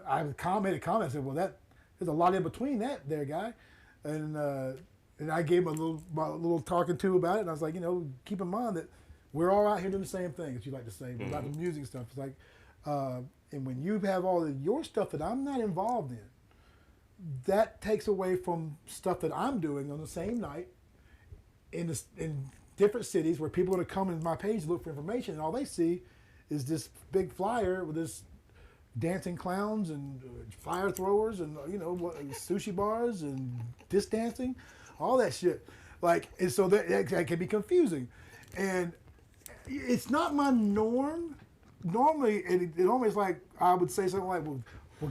I made a comment. I said, well, there's a lot in between that there, guy. And I gave him a little talking to about it. And I was like, you know, keep in mind that we're all out here doing the same thing, as you like to say, about the music stuff. It's like, and when you have all of your stuff that I'm not involved in, that takes away from stuff that I'm doing on the same night in different cities where people are going to come in my page to look for information, and all they see is this big flyer with this dancing clowns and fire throwers and sushi bars and disc dancing, all that shit. Like, and so that can be confusing, and it's not my norm. Normally, it always like I would say something like, "Well,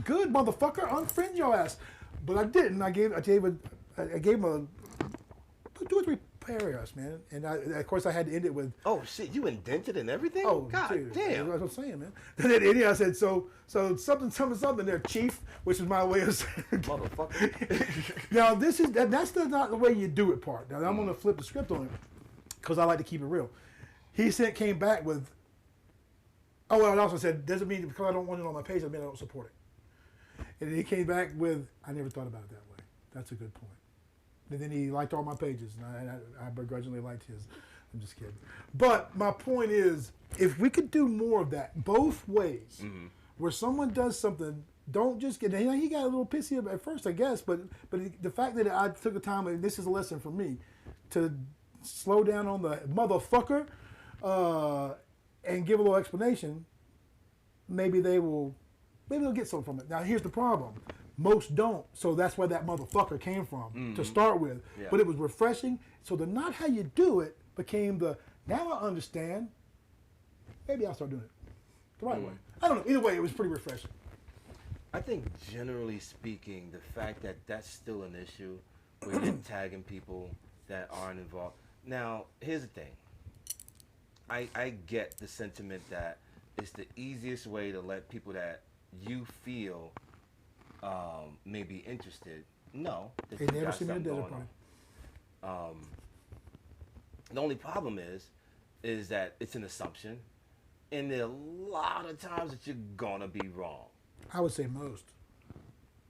good motherfucker, unfriend your ass," but I didn't. I gave him a 2 or 3 paragraphs, man, and of course I had to end it with, "Oh shit, you indented and everything." Oh, God dude, damn. that's what I'm saying, man. Then at the end, I said, so something there, chief, which is my way of saying, motherfucker. Now that's not the way you do it part. Now I'm gonna flip the script on it because I like to keep it real. He came back with, oh, well, I also said, doesn't mean because I don't want it on my page, I mean I don't support it. And then he came back with, I never thought about it that way. That's a good point. And then he liked all my pages, and I begrudgingly liked his. I'm just kidding. But my point is, if we could do more of that, both ways, where someone does something, don't just get, he got a little pissy at first, I guess, but the fact that I took the time, and this is a lesson for me, to slow down on the motherfucker, and give a little explanation, maybe they'll get something from it. Now here's the problem. Most don't, so that's where that motherfucker came from to start with. Yeah. But it was refreshing. So the not how you do it became the, now I understand, maybe I'll start doing it the right way. I don't know, either way it was pretty refreshing. I think generally speaking, the fact that that's still an issue, where you're tagging people that aren't involved. Now, here's the thing. I get the sentiment that it's the easiest way to let people that you feel may be interested know that they never see me at a dinner party. The only problem is that it's an assumption, and there are a lot of times that you're gonna be wrong. I would say most.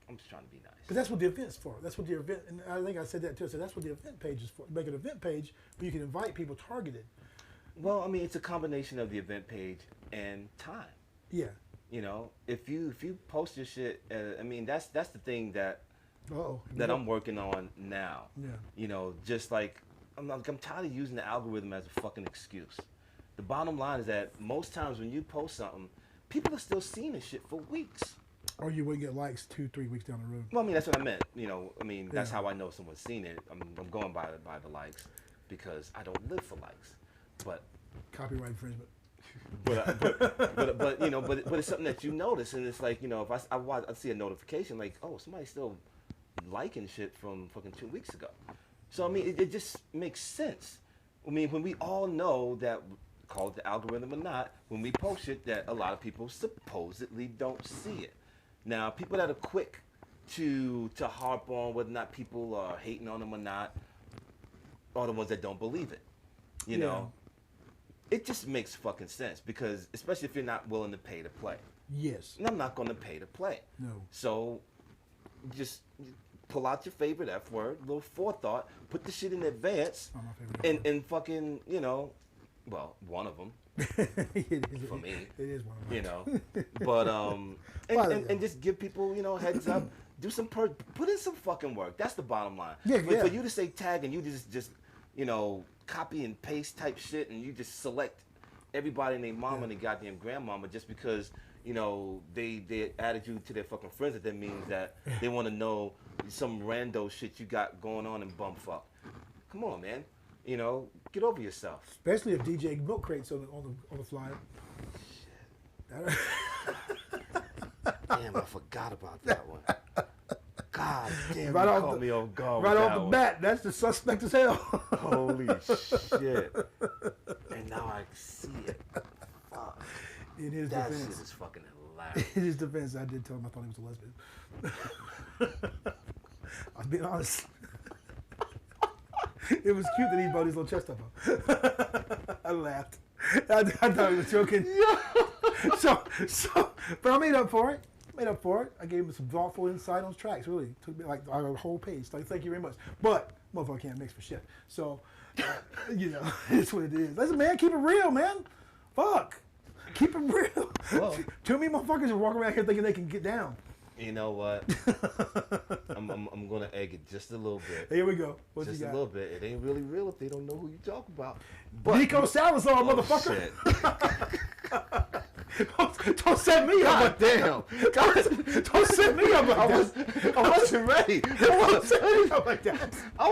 I'm just trying to be nice. But that's what the event's for. That's what the event, and I think I said that too. I said that's what the event page is for. Make an event page where you can invite people targeted. Well, I mean, it's a combination of the event page and time. Yeah. You know, if you post your shit, I mean, that's the thing that I'm working on now. Yeah. You know, just like I'm tired of using the algorithm as a fucking excuse. The bottom line is that most times when you post something, people are still seeing this shit for weeks. Or you wouldn't get likes 2-3 weeks down the road. Well, I mean, that's what I meant. You know, I mean, that's how I know someone's seen it. I'm going by the likes because I don't live for likes. But copyright infringement. But you know, but it's something that you notice, and it's like, you know, if I see a notification like, oh, somebody's still liking shit from fucking 2 weeks ago. So I mean, it just makes sense. I mean, when we all know that, call it the algorithm or not, when we post it, that a lot of people supposedly don't see it. Now, people that are quick to harp on whether or not people are hating on them or not are the ones that don't believe it. You know? It just makes fucking sense because, especially if you're not willing to pay to play. Yes. And I'm not going to pay to play. No. So, just pull out your favorite F word, a little forethought, put the shit in advance, and fucking, you know, well, one of them. For me. It is one of them. You know. But, and just give people, you know, heads up. Do some, put in some fucking work. That's the bottom line. Yeah, but for you to say tag and you just, you know, copy and paste type shit, and you just select everybody and their mama and their goddamn grandmama just because, you know, they added you to their fucking friends, that means that they want to know some rando shit you got going on in bumfuck. Come on, man. You know, get over yourself. Especially if DJ Milk Crate's on the flyer. Shit. Damn, I forgot about that one. God damn, right you caught me on guard. Right with off that the one. bat, that's the suspect as hell. Holy shit. And now I see it. Fuck. In his that defense. Shit is fucking hilarious. In his defense, I did tell him I thought he was a lesbian. I was being honest. It was cute that he brought his little chest up. I laughed. I thought he was joking. So, but I made up for it. I gave him some thoughtful insight on tracks. Really, took me like a whole page. Like, thank you very much. But motherfucker can't mix for shit. So, you know, it's what it is. Listen, man, keep it real, man. Fuck, keep it real. Whoa. Too many motherfuckers are walking around here thinking they can get down. You know what? I'm gonna egg it just a little bit. Here we go. What Just you a got? little bit. It ain't really real if they don't know who you talk about. Nico Salazar, motherfucker. Shit. Don't set me up. Damn. Don't set me up like that. I wasn't ready. Don't set me up like that. I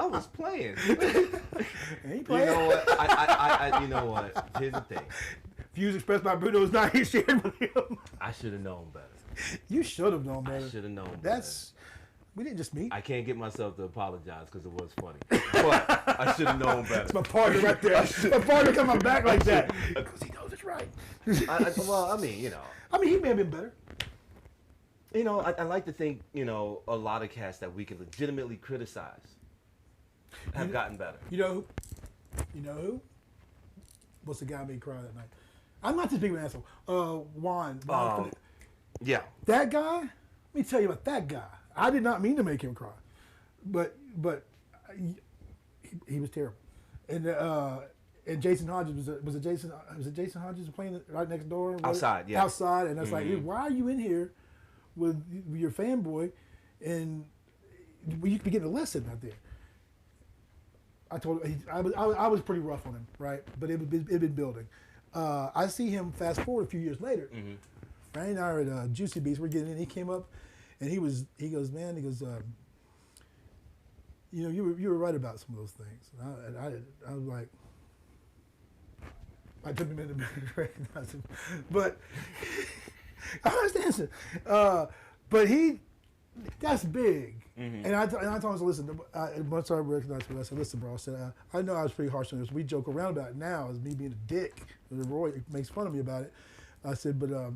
was playing. Ain't You playing. know what? You know what? Here's the thing. Views expressed by Bruno is not shared with him. I should have known better. You should have known better. I should have known That's. We didn't just meet. better. I can't get myself to apologize because it was funny. But I should have known better. It's my partner right there. My partner got my back like that. Because he knows it's right. Well, I mean, you know. I mean, he may have been better. You know, I like to think, you know, a lot of cats that we can legitimately criticize have gotten better. You know who? You know who? What's the guy made cry that night? I'm not this big of an asshole. Juan. Yeah. That guy, let me tell you about that guy. I did not mean to make him cry, but he was terrible. And Jason Hodges was it Jason Hodges playing right next door? Outside, yeah. Outside, and I was like, why are you in here with your fanboy, and you could be getting a lesson out there. I told him I was pretty rough on him, right? But it had been building. I see him fast forward a few years later. Franny and I are at Juicy Beats. We're getting in. He came up, and he goes, man, you know, you were right about some of those things. And I was like, I took him in to recognize him, but I understand. But that's big. And I told him, listen, once I recognized him, I said, listen, bro, I said, I know I was pretty harsh on this. We joke around about it now as me being a dick. Roy makes fun of me about it. I said, but I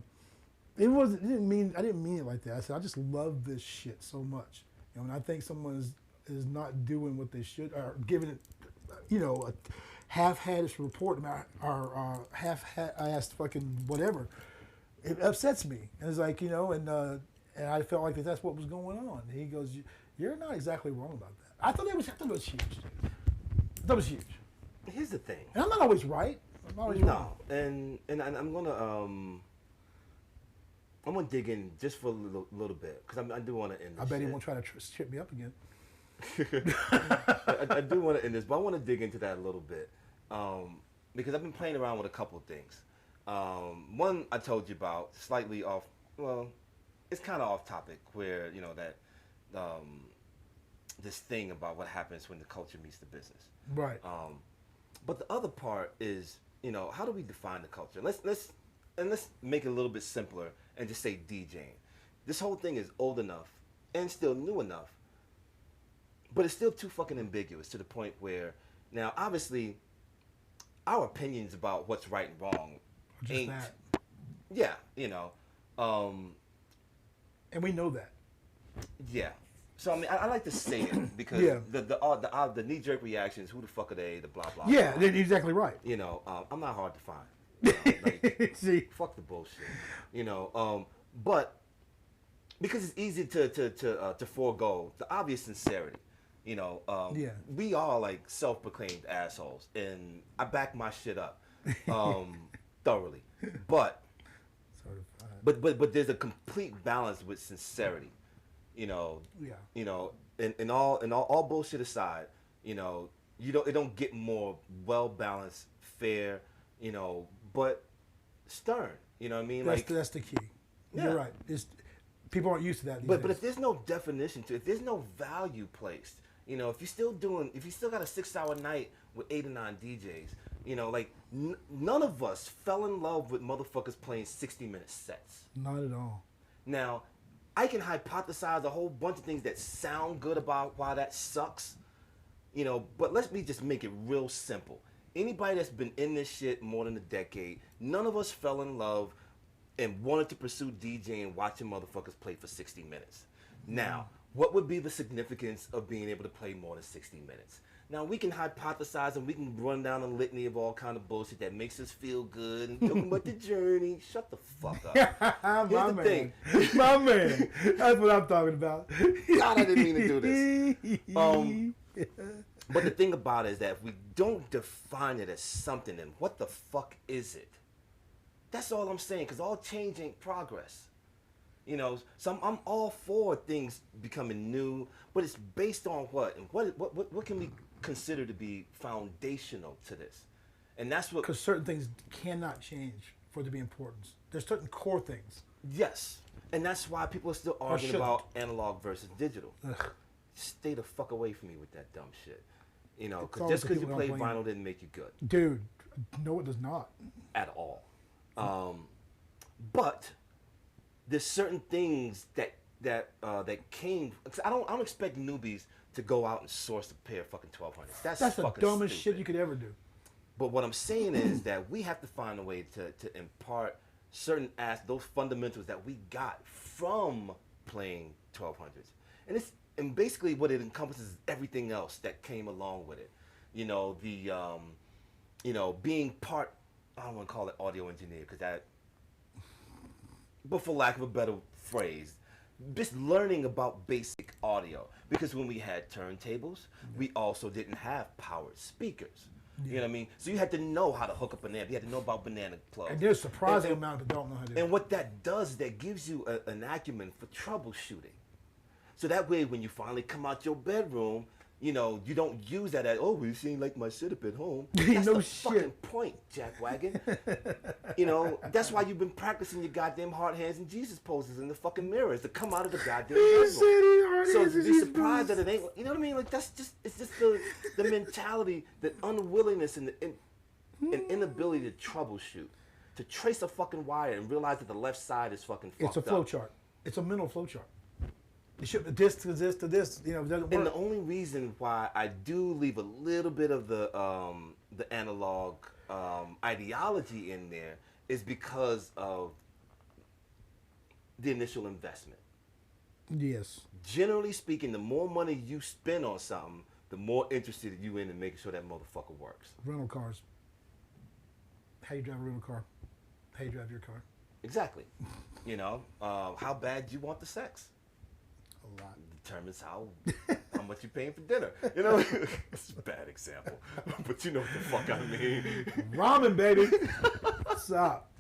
didn't mean it like that. I said, I just love this shit so much. And when I think someone is not doing what they should, or giving it, you know, a half-haddish report or half-assed fucking whatever, it upsets me. And it's like, you know, and I felt like that's what was going on. And he goes, you're not exactly wrong about that. I thought it was huge. I thought it was huge. Here's the thing. And I'm not always right. I'm not always wrong. And I'm gonna dig in just for a little bit because I do want to end this. I bet shit. he won't try to trip me up again. I do want to end this, but I want to dig into that a little bit because I've been playing around with a couple of things. One I told you about, slightly off. Well, it's kind of off topic, where you know that this thing about what happens when the culture meets the business. Right. But the other part is, you know, how do we define the culture? Let's make it a little bit simpler and just say DJing. This whole thing is old enough and still new enough, but it's still too fucking ambiguous to the point where now obviously our opinions about what's right and wrong Just ain't. that. Yeah, you know. And we know that. Yeah. So I mean, I like to say it because the knee jerk reactions. Who the fuck are they? The blah blah. Yeah, blah. that's exactly right. You know, I'm not hard to find. You know, like, See, fuck the bullshit. You know, but because it's easy to forego the obvious sincerity. You know, we are like self-proclaimed assholes, and I back my shit up thoroughly. But there's a complete balance with sincerity. You know, you know, and all bullshit aside, you know, it don't get more well balanced, fair, you know, but stern. You know what I mean? that's the key. Yeah. You're right. People aren't used to that. But if there's no definition to it, if there's no value placed, you know, if you still got a 6-hour night with 8 or 9 DJs, you know, like none of us fell in love with motherfuckers playing 60-minute sets. Not at all. Now, I can hypothesize a whole bunch of things that sound good about why that sucks, you know, but let me just make it real simple. Anybody that's been in this shit more than a decade, none of us fell in love and wanted to pursue DJing watching motherfuckers play for 60 minutes. Now, what would be the significance of being able to play more than 60 minutes? Now, we can hypothesize and we can run down a litany of all kind of bullshit that makes us feel good and talking about the journey. Shut the fuck up. Here's the thing. My man. That's what I'm talking about. God, I didn't mean to do this. But the thing about it is that if we don't define it as something, then what the fuck is it? That's all I'm saying, because all change ain't progress. You know, so I'm all for things becoming new, but it's based on what? And what can we consider to be foundational to this? And that's what. Because certain things cannot change for it to be important. There's certain core things. Yes. And that's why people are still arguing about analog versus digital. Ugh. Stay the fuck away from me with that dumb shit. You know, It's because always just the because you people play don't play vinyl didn't make you good Dude, no, it does not. at all. But there's certain things that came. 'Cause I don't expect newbies to go out and source a pair of fucking 1200s. That's the fucking dumbest stupid. shit you could ever do. But what I'm saying is that we have to find a way to impart certain those fundamentals that we got from playing 1200s. And basically what it encompasses is everything else that came along with it. You know, being part, I don't want to call it audio engineer but for lack of a better phrase, just learning about basic audio. Because when we had turntables, we also didn't have powered speakers. You know what I mean? So you had to know how to hook up an amp. You had to know about banana plugs. And there's a surprising amount that don't know how to do And what that does, that gives you an acumen for troubleshooting. So that way, when you finally come out your bedroom, you know, you don't use that as, oh, you seem like my setup at home. That's No the shit. fucking point, jackwagon. You know, that's why you've been practicing your goddamn hard hands and Jesus poses in the fucking mirrors to come out of the goddamn bedroom. So to be surprised that it ain't, you know what I mean? Like, it's just the mentality, the unwillingness and the inability to troubleshoot, to trace a fucking wire and realize that the left side is fucking fucked up. It's a flow chart. It's a mental flow chart. You should this to this to this. You know, it doesn't work. And the only reason why I do leave a little bit of the analog ideology in there is because of the initial investment. Yes. Generally speaking, the more money you spend on something, the more interested you in making sure that motherfucker works. Rental cars. How you drive a rental car? How you drive your car? Exactly. You know, how bad you want the sex A lot. determines how much you're paying for dinner. You know, it's a bad example, but you know what the fuck I mean. Ramen, baby. Stop.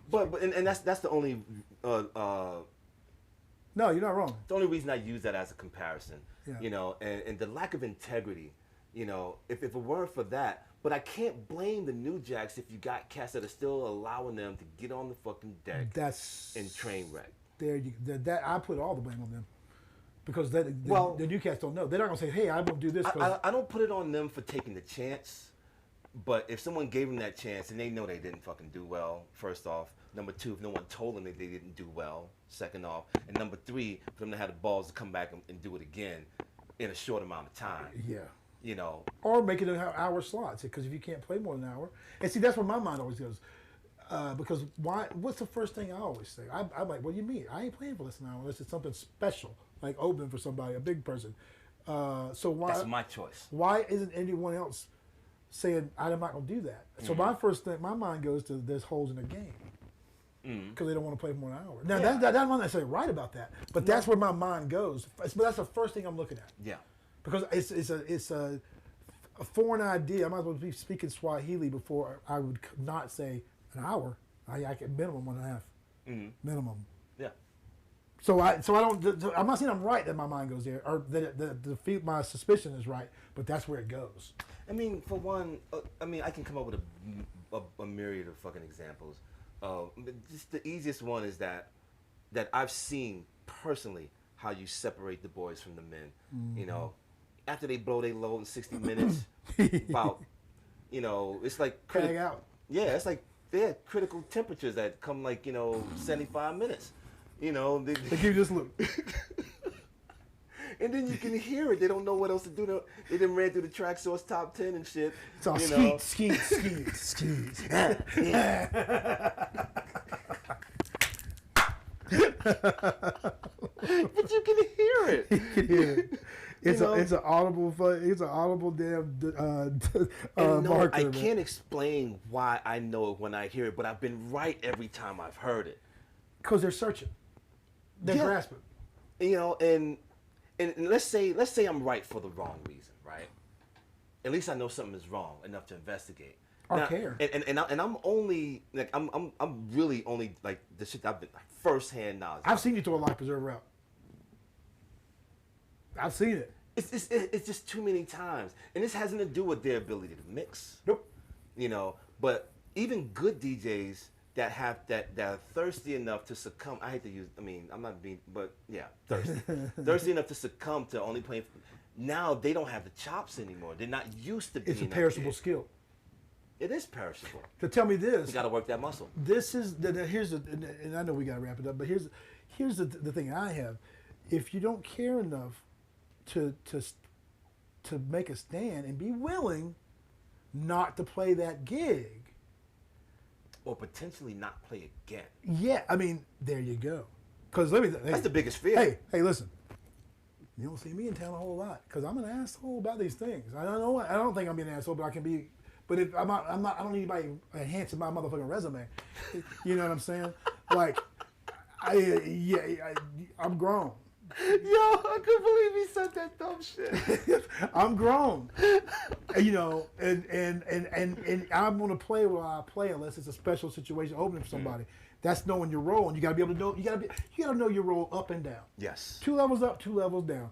But and that's the only No, you're not wrong. the only reason I use that as a comparison. Yeah. You know, and the lack of integrity. You know, if it weren't for that, but I can't blame the new jacks if you got cats that are still allowing them to get on the fucking deck and train wreck. That I put all the blame on them. Because the new cats don't know. They're not going to say, hey, I won't do this. I don't put it on them for taking the chance, but if someone gave them that chance and they know they didn't fucking do well, first off. Number two, if no one told them that they didn't do well, second off. And number three, for them to have the balls to come back and do it again in a short amount of time. Yeah. You know. Or make it an hour slots, because if you can't play more than an hour. And see, that's where my mind always goes. Because what's the first thing I always say? I'm like, what do you mean? I ain't playing for less than an hour unless it's something special, like opening for somebody, a big person. So why? That's my choice. Why isn't anyone else saying, I'm not going to do that? So my first thing, my mind goes to there's holes in the game. Because they don't want to play for more than an hour. Now, I'm not necessarily right about that, but that's where my mind goes. But that's the first thing I'm looking at. Yeah. Because it's a foreign idea. I might as well be speaking Swahili before I would not say an hour. I can minimum 1.5. Minimum. Yeah. So I don't. I'm not saying I'm right that my mind goes there, or that my suspicion is right, but that's where it goes. I mean, for one, I can come up with a myriad of fucking examples. Just the easiest one is that I've seen personally how you separate the boys from the men. You know, after they blow their load in 60 minutes, about, you know, it's like Hang out. Yeah, it's like they had critical temperatures that come like, you know, 75 minutes. You know, They give you this look. and then you can hear it. They don't know what else to do. They done ran through the track source top 10 and shit. It's all skeet. But you can hear it. You can hear it. It's an audible damn marker. I can't explain why I know it when I hear it, but I've been right every time I've heard it. Because they're searching. They're grasping. You know, and let's say I'm right for the wrong reason, right? At least I know something is wrong enough to investigate. Or care. And I'm only like I'm really only like the shit that I've been like, firsthand knowledge. I've seen you throw a life preserver out. I've seen it. It's just too many times, and this hasn't to do with their ability to mix. Nope. You know, but even good DJs that have that are thirsty enough to succumb. I hate to use. I mean, I'm not being, but yeah, thirsty enough to succumb to only playing. Now they don't have the chops anymore. They're not used to being. It's a perishable skill. It is perishable. To tell me this, you got to work that muscle. This is here's and I know we got to wrap it up, but here's the thing I have. If you don't care enough to make a stand and be willing not to play that gig, or potentially not play again. Yeah, I mean, there you go. Because that's the biggest fear. Hey, listen. You don't see me in town a whole lot because I'm an asshole about these things. I don't think I'm being an asshole, but I can be. But if I'm not. I don't need anybody enhancing my motherfucking resume. You know what I'm saying? Like, I'm grown. Yo, I couldn't believe he said that dumb shit. I'm grown, you know, and I'm gonna play where I play unless it's a special situation opening for somebody. That's knowing your role, and you gotta be able to know. You gotta know your role up and down. Yes. 2 levels up, 2 levels down.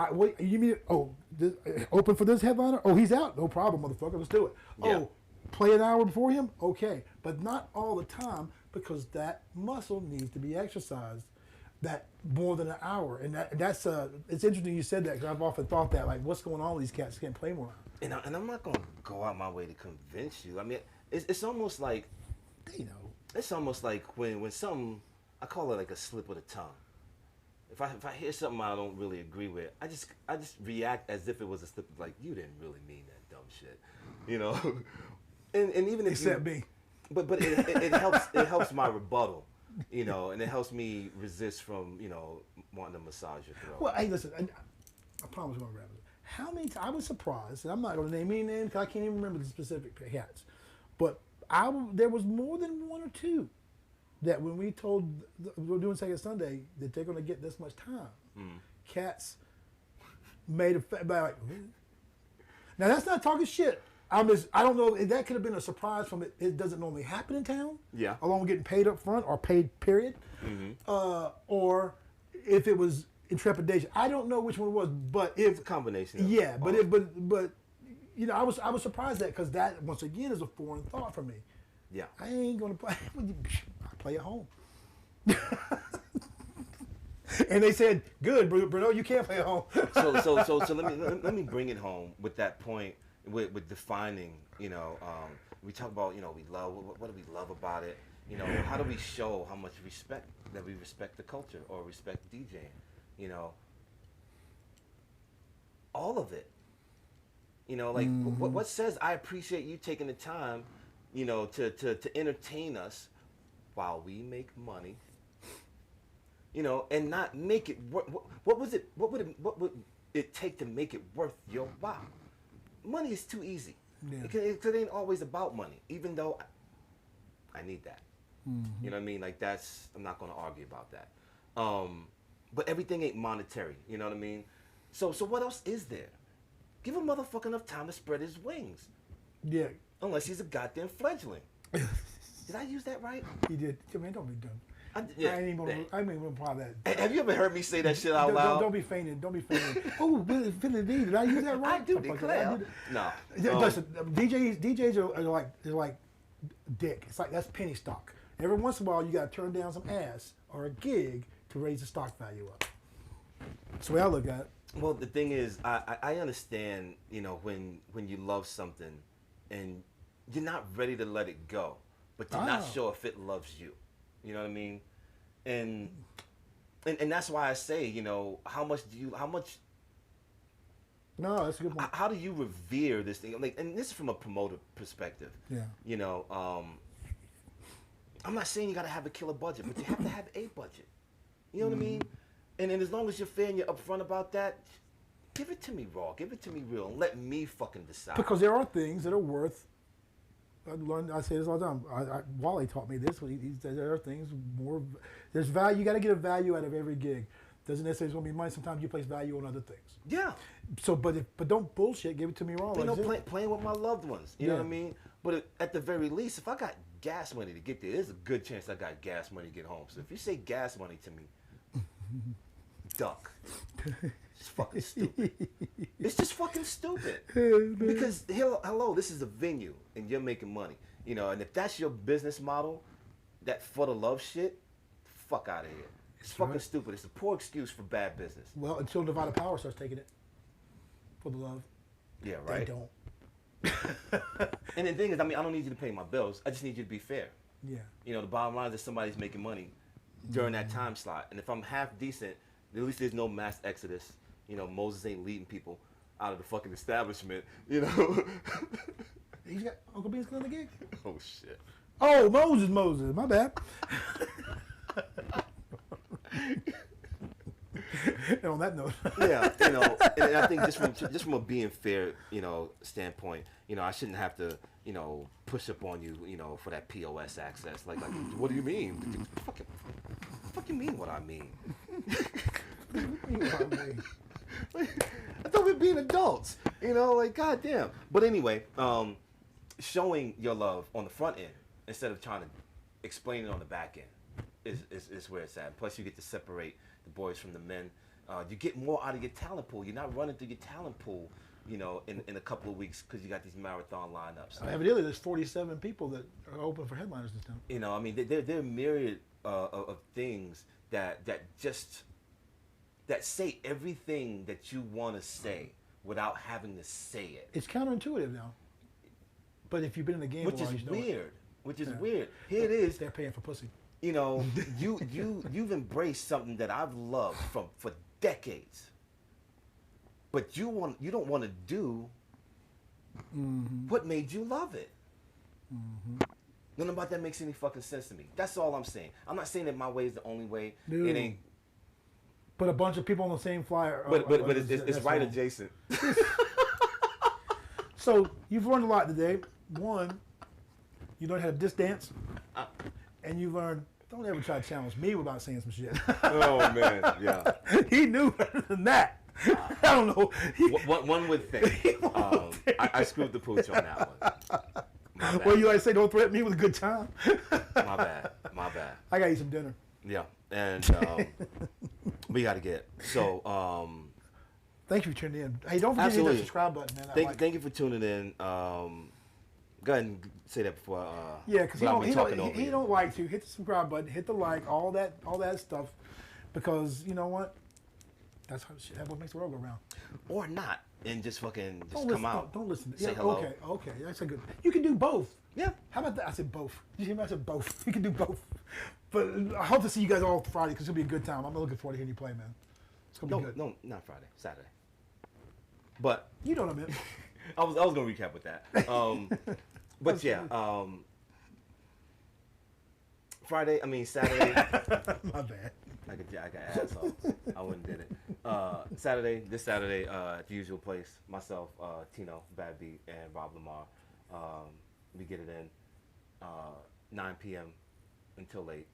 What you mean? Oh, open for this headliner? Oh, he's out. No problem, motherfucker. Let's do it. Yeah. Oh, play an hour before him? Okay, but not all the time because that muscle needs to be exercised. That more than an hour, and that's it's interesting you said that because I've often thought that, like, what's going on with these cats can't play more. And I'm not gonna go out my way to convince you. I mean, it's almost like, they know. It's almost like when something, I call it like a slip of the tongue. If I hear something I don't really agree with, I just react as if it was a slip. Like, you didn't really mean that dumb shit, you know. and even if except me, but it helps my rebuttal. You know, and it helps me resist from, you know, wanting to massage your throat. Well, hey, listen, I promise I'm going to wrap it up. How many times, I was surprised, and I'm not going to name any names because I can't even remember the specific cats, but there was more than 1 or 2 that when we told, we're doing Second Sunday, that they're going to get this much time, cats made a, like, now that's not talking shit. I don't know, that could have been a surprise from it. It doesn't normally happen in town. Yeah. Along with getting paid up front or paid period. Or if it was in trepidation. I don't know which one it was, but it's a combination. Yeah, but you know, I was surprised that because that once again is a foreign thought for me. Yeah. I ain't gonna play. I play at home. And they said, "Good, Bruno, you can't play at home." so let me bring it home with that point. With defining, you know, we talk about, you know, we love, what do we love about it? You know, how do we show how much respect, that we respect the culture or respect DJing? You know, all of it. You know, like, what says I appreciate you taking the time, you know, to entertain us while we make money, you know, and not make it, what would it take to make it worth your while? Money is too easy. Yeah. It ain't always about money, even though I need that. You know what I mean? Like, I'm not going to argue about that. But everything ain't monetary. You know what I mean? So what else is there? Give a motherfucker enough time to spread his wings. Yeah. Unless he's a goddamn fledgling. Did I use that right? You did. Man, don't be dumb. I ain't even gonna apply that. Have you ever heard me say that shit out loud? Don't be fainting. Don't be fainting. Oh, Billy D, did I use that right? I do declare. No. Listen, DJs are like dick. It's like, that's penny stock. Every once in a while, you gotta turn down some ass or a gig to raise the stock value up. That's the way I look at it. Well, the thing is, I understand, you know, when you love something and you're not ready to let it go, but you're not sure if it loves you. You know what I mean? And that's why I say, you know, how much No, that's a good point. How do you revere this thing? Like, and this is from a promoter perspective. Yeah. You know, I'm not saying you got to have a killer budget, but you have to have a budget. You know what I mean? And as long as you're fair and you're upfront about that, give it to me raw, give it to me real, and let me fucking decide. Because there are things that are worth. I say this all the time. Wally taught me this. He said there are things more. There's value. You got to get a value out of every gig. Doesn't necessarily want to be money. Sometimes you place value on other things. Yeah. So, but don't bullshit. Give it to me raw. You know, playing with my loved ones. You know what I mean? But at the very least, if I got gas money to get there, there's a good chance I got gas money to get home. So if you say gas money to me, duck. It's fucking stupid. It's just fucking stupid. Because hello, this is a venue and you're making money. You know, and if that's your business model, that for the love shit, fuck out of here. It's fucking stupid. It's a poor excuse for bad business. Well, until Divided Power starts taking it for the love. Yeah, right. They don't. And the thing is, I mean, I don't need you to pay my bills. I just need you to be fair. Yeah. You know, the bottom line is that somebody's making money during that time slot. And if I'm half decent, at least there's no mass exodus. You know, Moses ain't leading people out of the fucking establishment, you know. He's got Uncle B's going to the gig? Oh, shit. Oh, Moses, my bad. And on that note. Yeah, you know, and I think just from a being fair, you know, standpoint, you know, I shouldn't have to, you know, push up on you, you know, for that POS access. Like what do you mean? Fucking mean what I mean. I thought we were being adults, you know, like goddamn. But anyway, showing your love on the front end instead of trying to explain it on the back end is where it's at. Plus, you get to separate the boys from the men. You get more out of your talent pool. You're not running through your talent pool, you know, in a couple of weeks because you got these marathon lineups. Evidently, there's 47 people that are open for headliners this time. You know, I mean, there are myriad of things that say everything that you want to say without having to say it. It's counterintuitive now. But if you've been in the game, which is weird. Weird. Here it is. They're paying for pussy. You know, you've embraced something that I've loved for decades, but you don't want to do what made you love it. None about that makes any fucking sense to me. That's all I'm saying. I'm not saying that my way is the only way. Dude. It ain't. But a bunch of people on the same flyer. But it's right adjacent. So you've learned a lot today. One, you learned how to disc dance, and you learned don't ever try to challenge me without saying some shit. Oh man, yeah. He knew better than that. I don't know. One would think. I screwed the pooch on that one. Well, you like to say don't threaten me with a good time. My bad. I gotta eat some dinner. Yeah, and we gotta get so. Thank you for tuning in. Hey, don't forget to hit that subscribe button, man. Thank you for tuning in. Go ahead and say that before. Yeah, because he don't like to hit the subscribe button, hit the like, all that stuff, because you know what? That's what makes the world go round. Or not, and just fucking come out. Don't listen. Say hello. Okay, that's a good. You can do both. Yeah. How about that? I said both. You hear me? I said both. You can do both. But I hope to see you guys all Friday because it'll be a good time. I'm looking forward to hearing you play, man. It's gonna be good. No, not Friday. Saturday. But you know what I meant. I was gonna recap with that. But yeah, Saturday. My bad. I got asshole. I wouldn't did it. This Saturday, at the usual place, myself, Tino, Bad Beat, and Rob Lamar. We get it in 9 p.m. until late.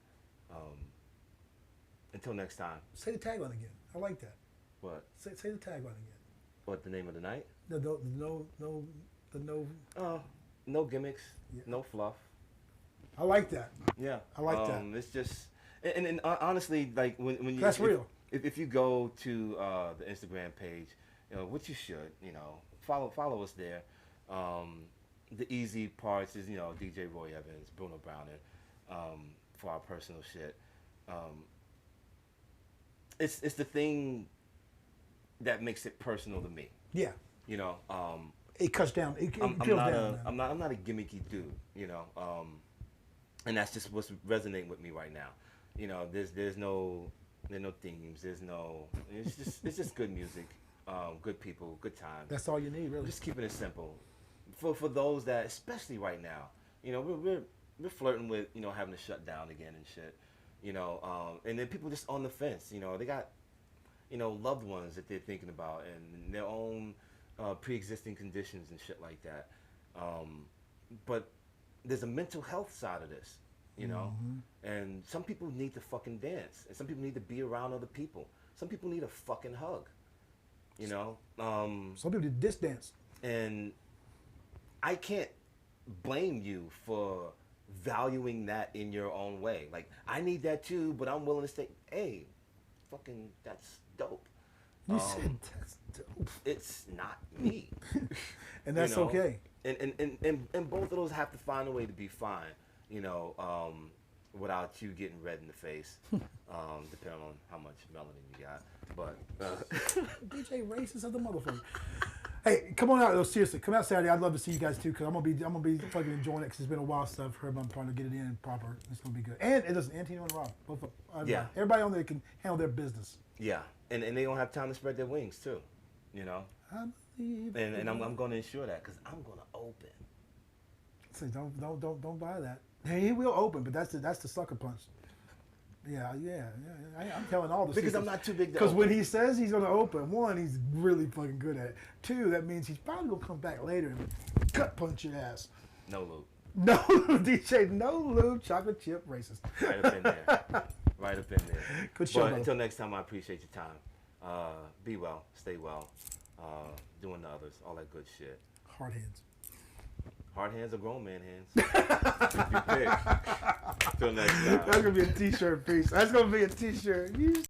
Until next time. Say the tagline again. I like that. What? Say the tagline again. What, the name of the night? No gimmicks, no fluff. I like that. Yeah, I like that. It's just, and honestly, like when you that's real. If you go to the Instagram page, you know, which you should, you know, follow us there. The easy parts is, you know, DJ Roy Evans, Bruno Browning, for our personal shit. It's the thing that makes it personal to me. Yeah. You know, it cuts down. I'm not a gimmicky dude, you know, and that's just what's resonating with me right now. You know, there's no themes. It's just good music, good people, good time. That's all you need, really. Just keeping it simple. For those that, especially right now, you know, we're flirting with, you know, having to shut down again and shit, you know, and then people just on the fence, you know, they got, you know, loved ones that they're thinking about and their own pre-existing conditions and shit like that. But there's a mental health side of this, you know, and some people need to fucking dance, and some people need to be around other people. Some people need a fucking hug, you know. Some people do disc dance. And I can't blame you for valuing that in your own way. Like, I need that too, but I'm willing to stay. Hey, fucking, that's dope. You said that's dope. It's not me. And that's okay. And both of those have to find a way to be fine, without you getting red in the face, depending on how much melanin you got. But DJ racist of the motherfucker. Hey, come on out though. Seriously, come out Saturday. I'd love to see you guys too, cause I'm gonna be fucking enjoying it. Cause it's been a while since I've heard. I'm trying to get it in proper. It's gonna be good. And it doesn't. Antino and Rob, both of them. Yeah. Everybody on there can handle their business. yeah, and they don't have time to spread their wings too, I believe. And I'm gonna ensure that, cause I'm gonna open. See, don't buy that. He will open, but that's the sucker punch. Yeah. I'm telling all the Because secrets. I'm not too big to Because open. when he says he's gonna open, one, he's really fucking good at it. Two, that means he's probably gonna come back later and gut punch your ass. No loot. No, DJ, no lube, chocolate chip, racist. Right up in there. Right up in there. Good show, But brother. until next time, I appreciate your time. Be well, stay well, doing the others, all that good shit. Hard hands. Hard hands or grown man hands. You pick. Till next time. That's gonna be a t-shirt piece. That's gonna be a t-shirt.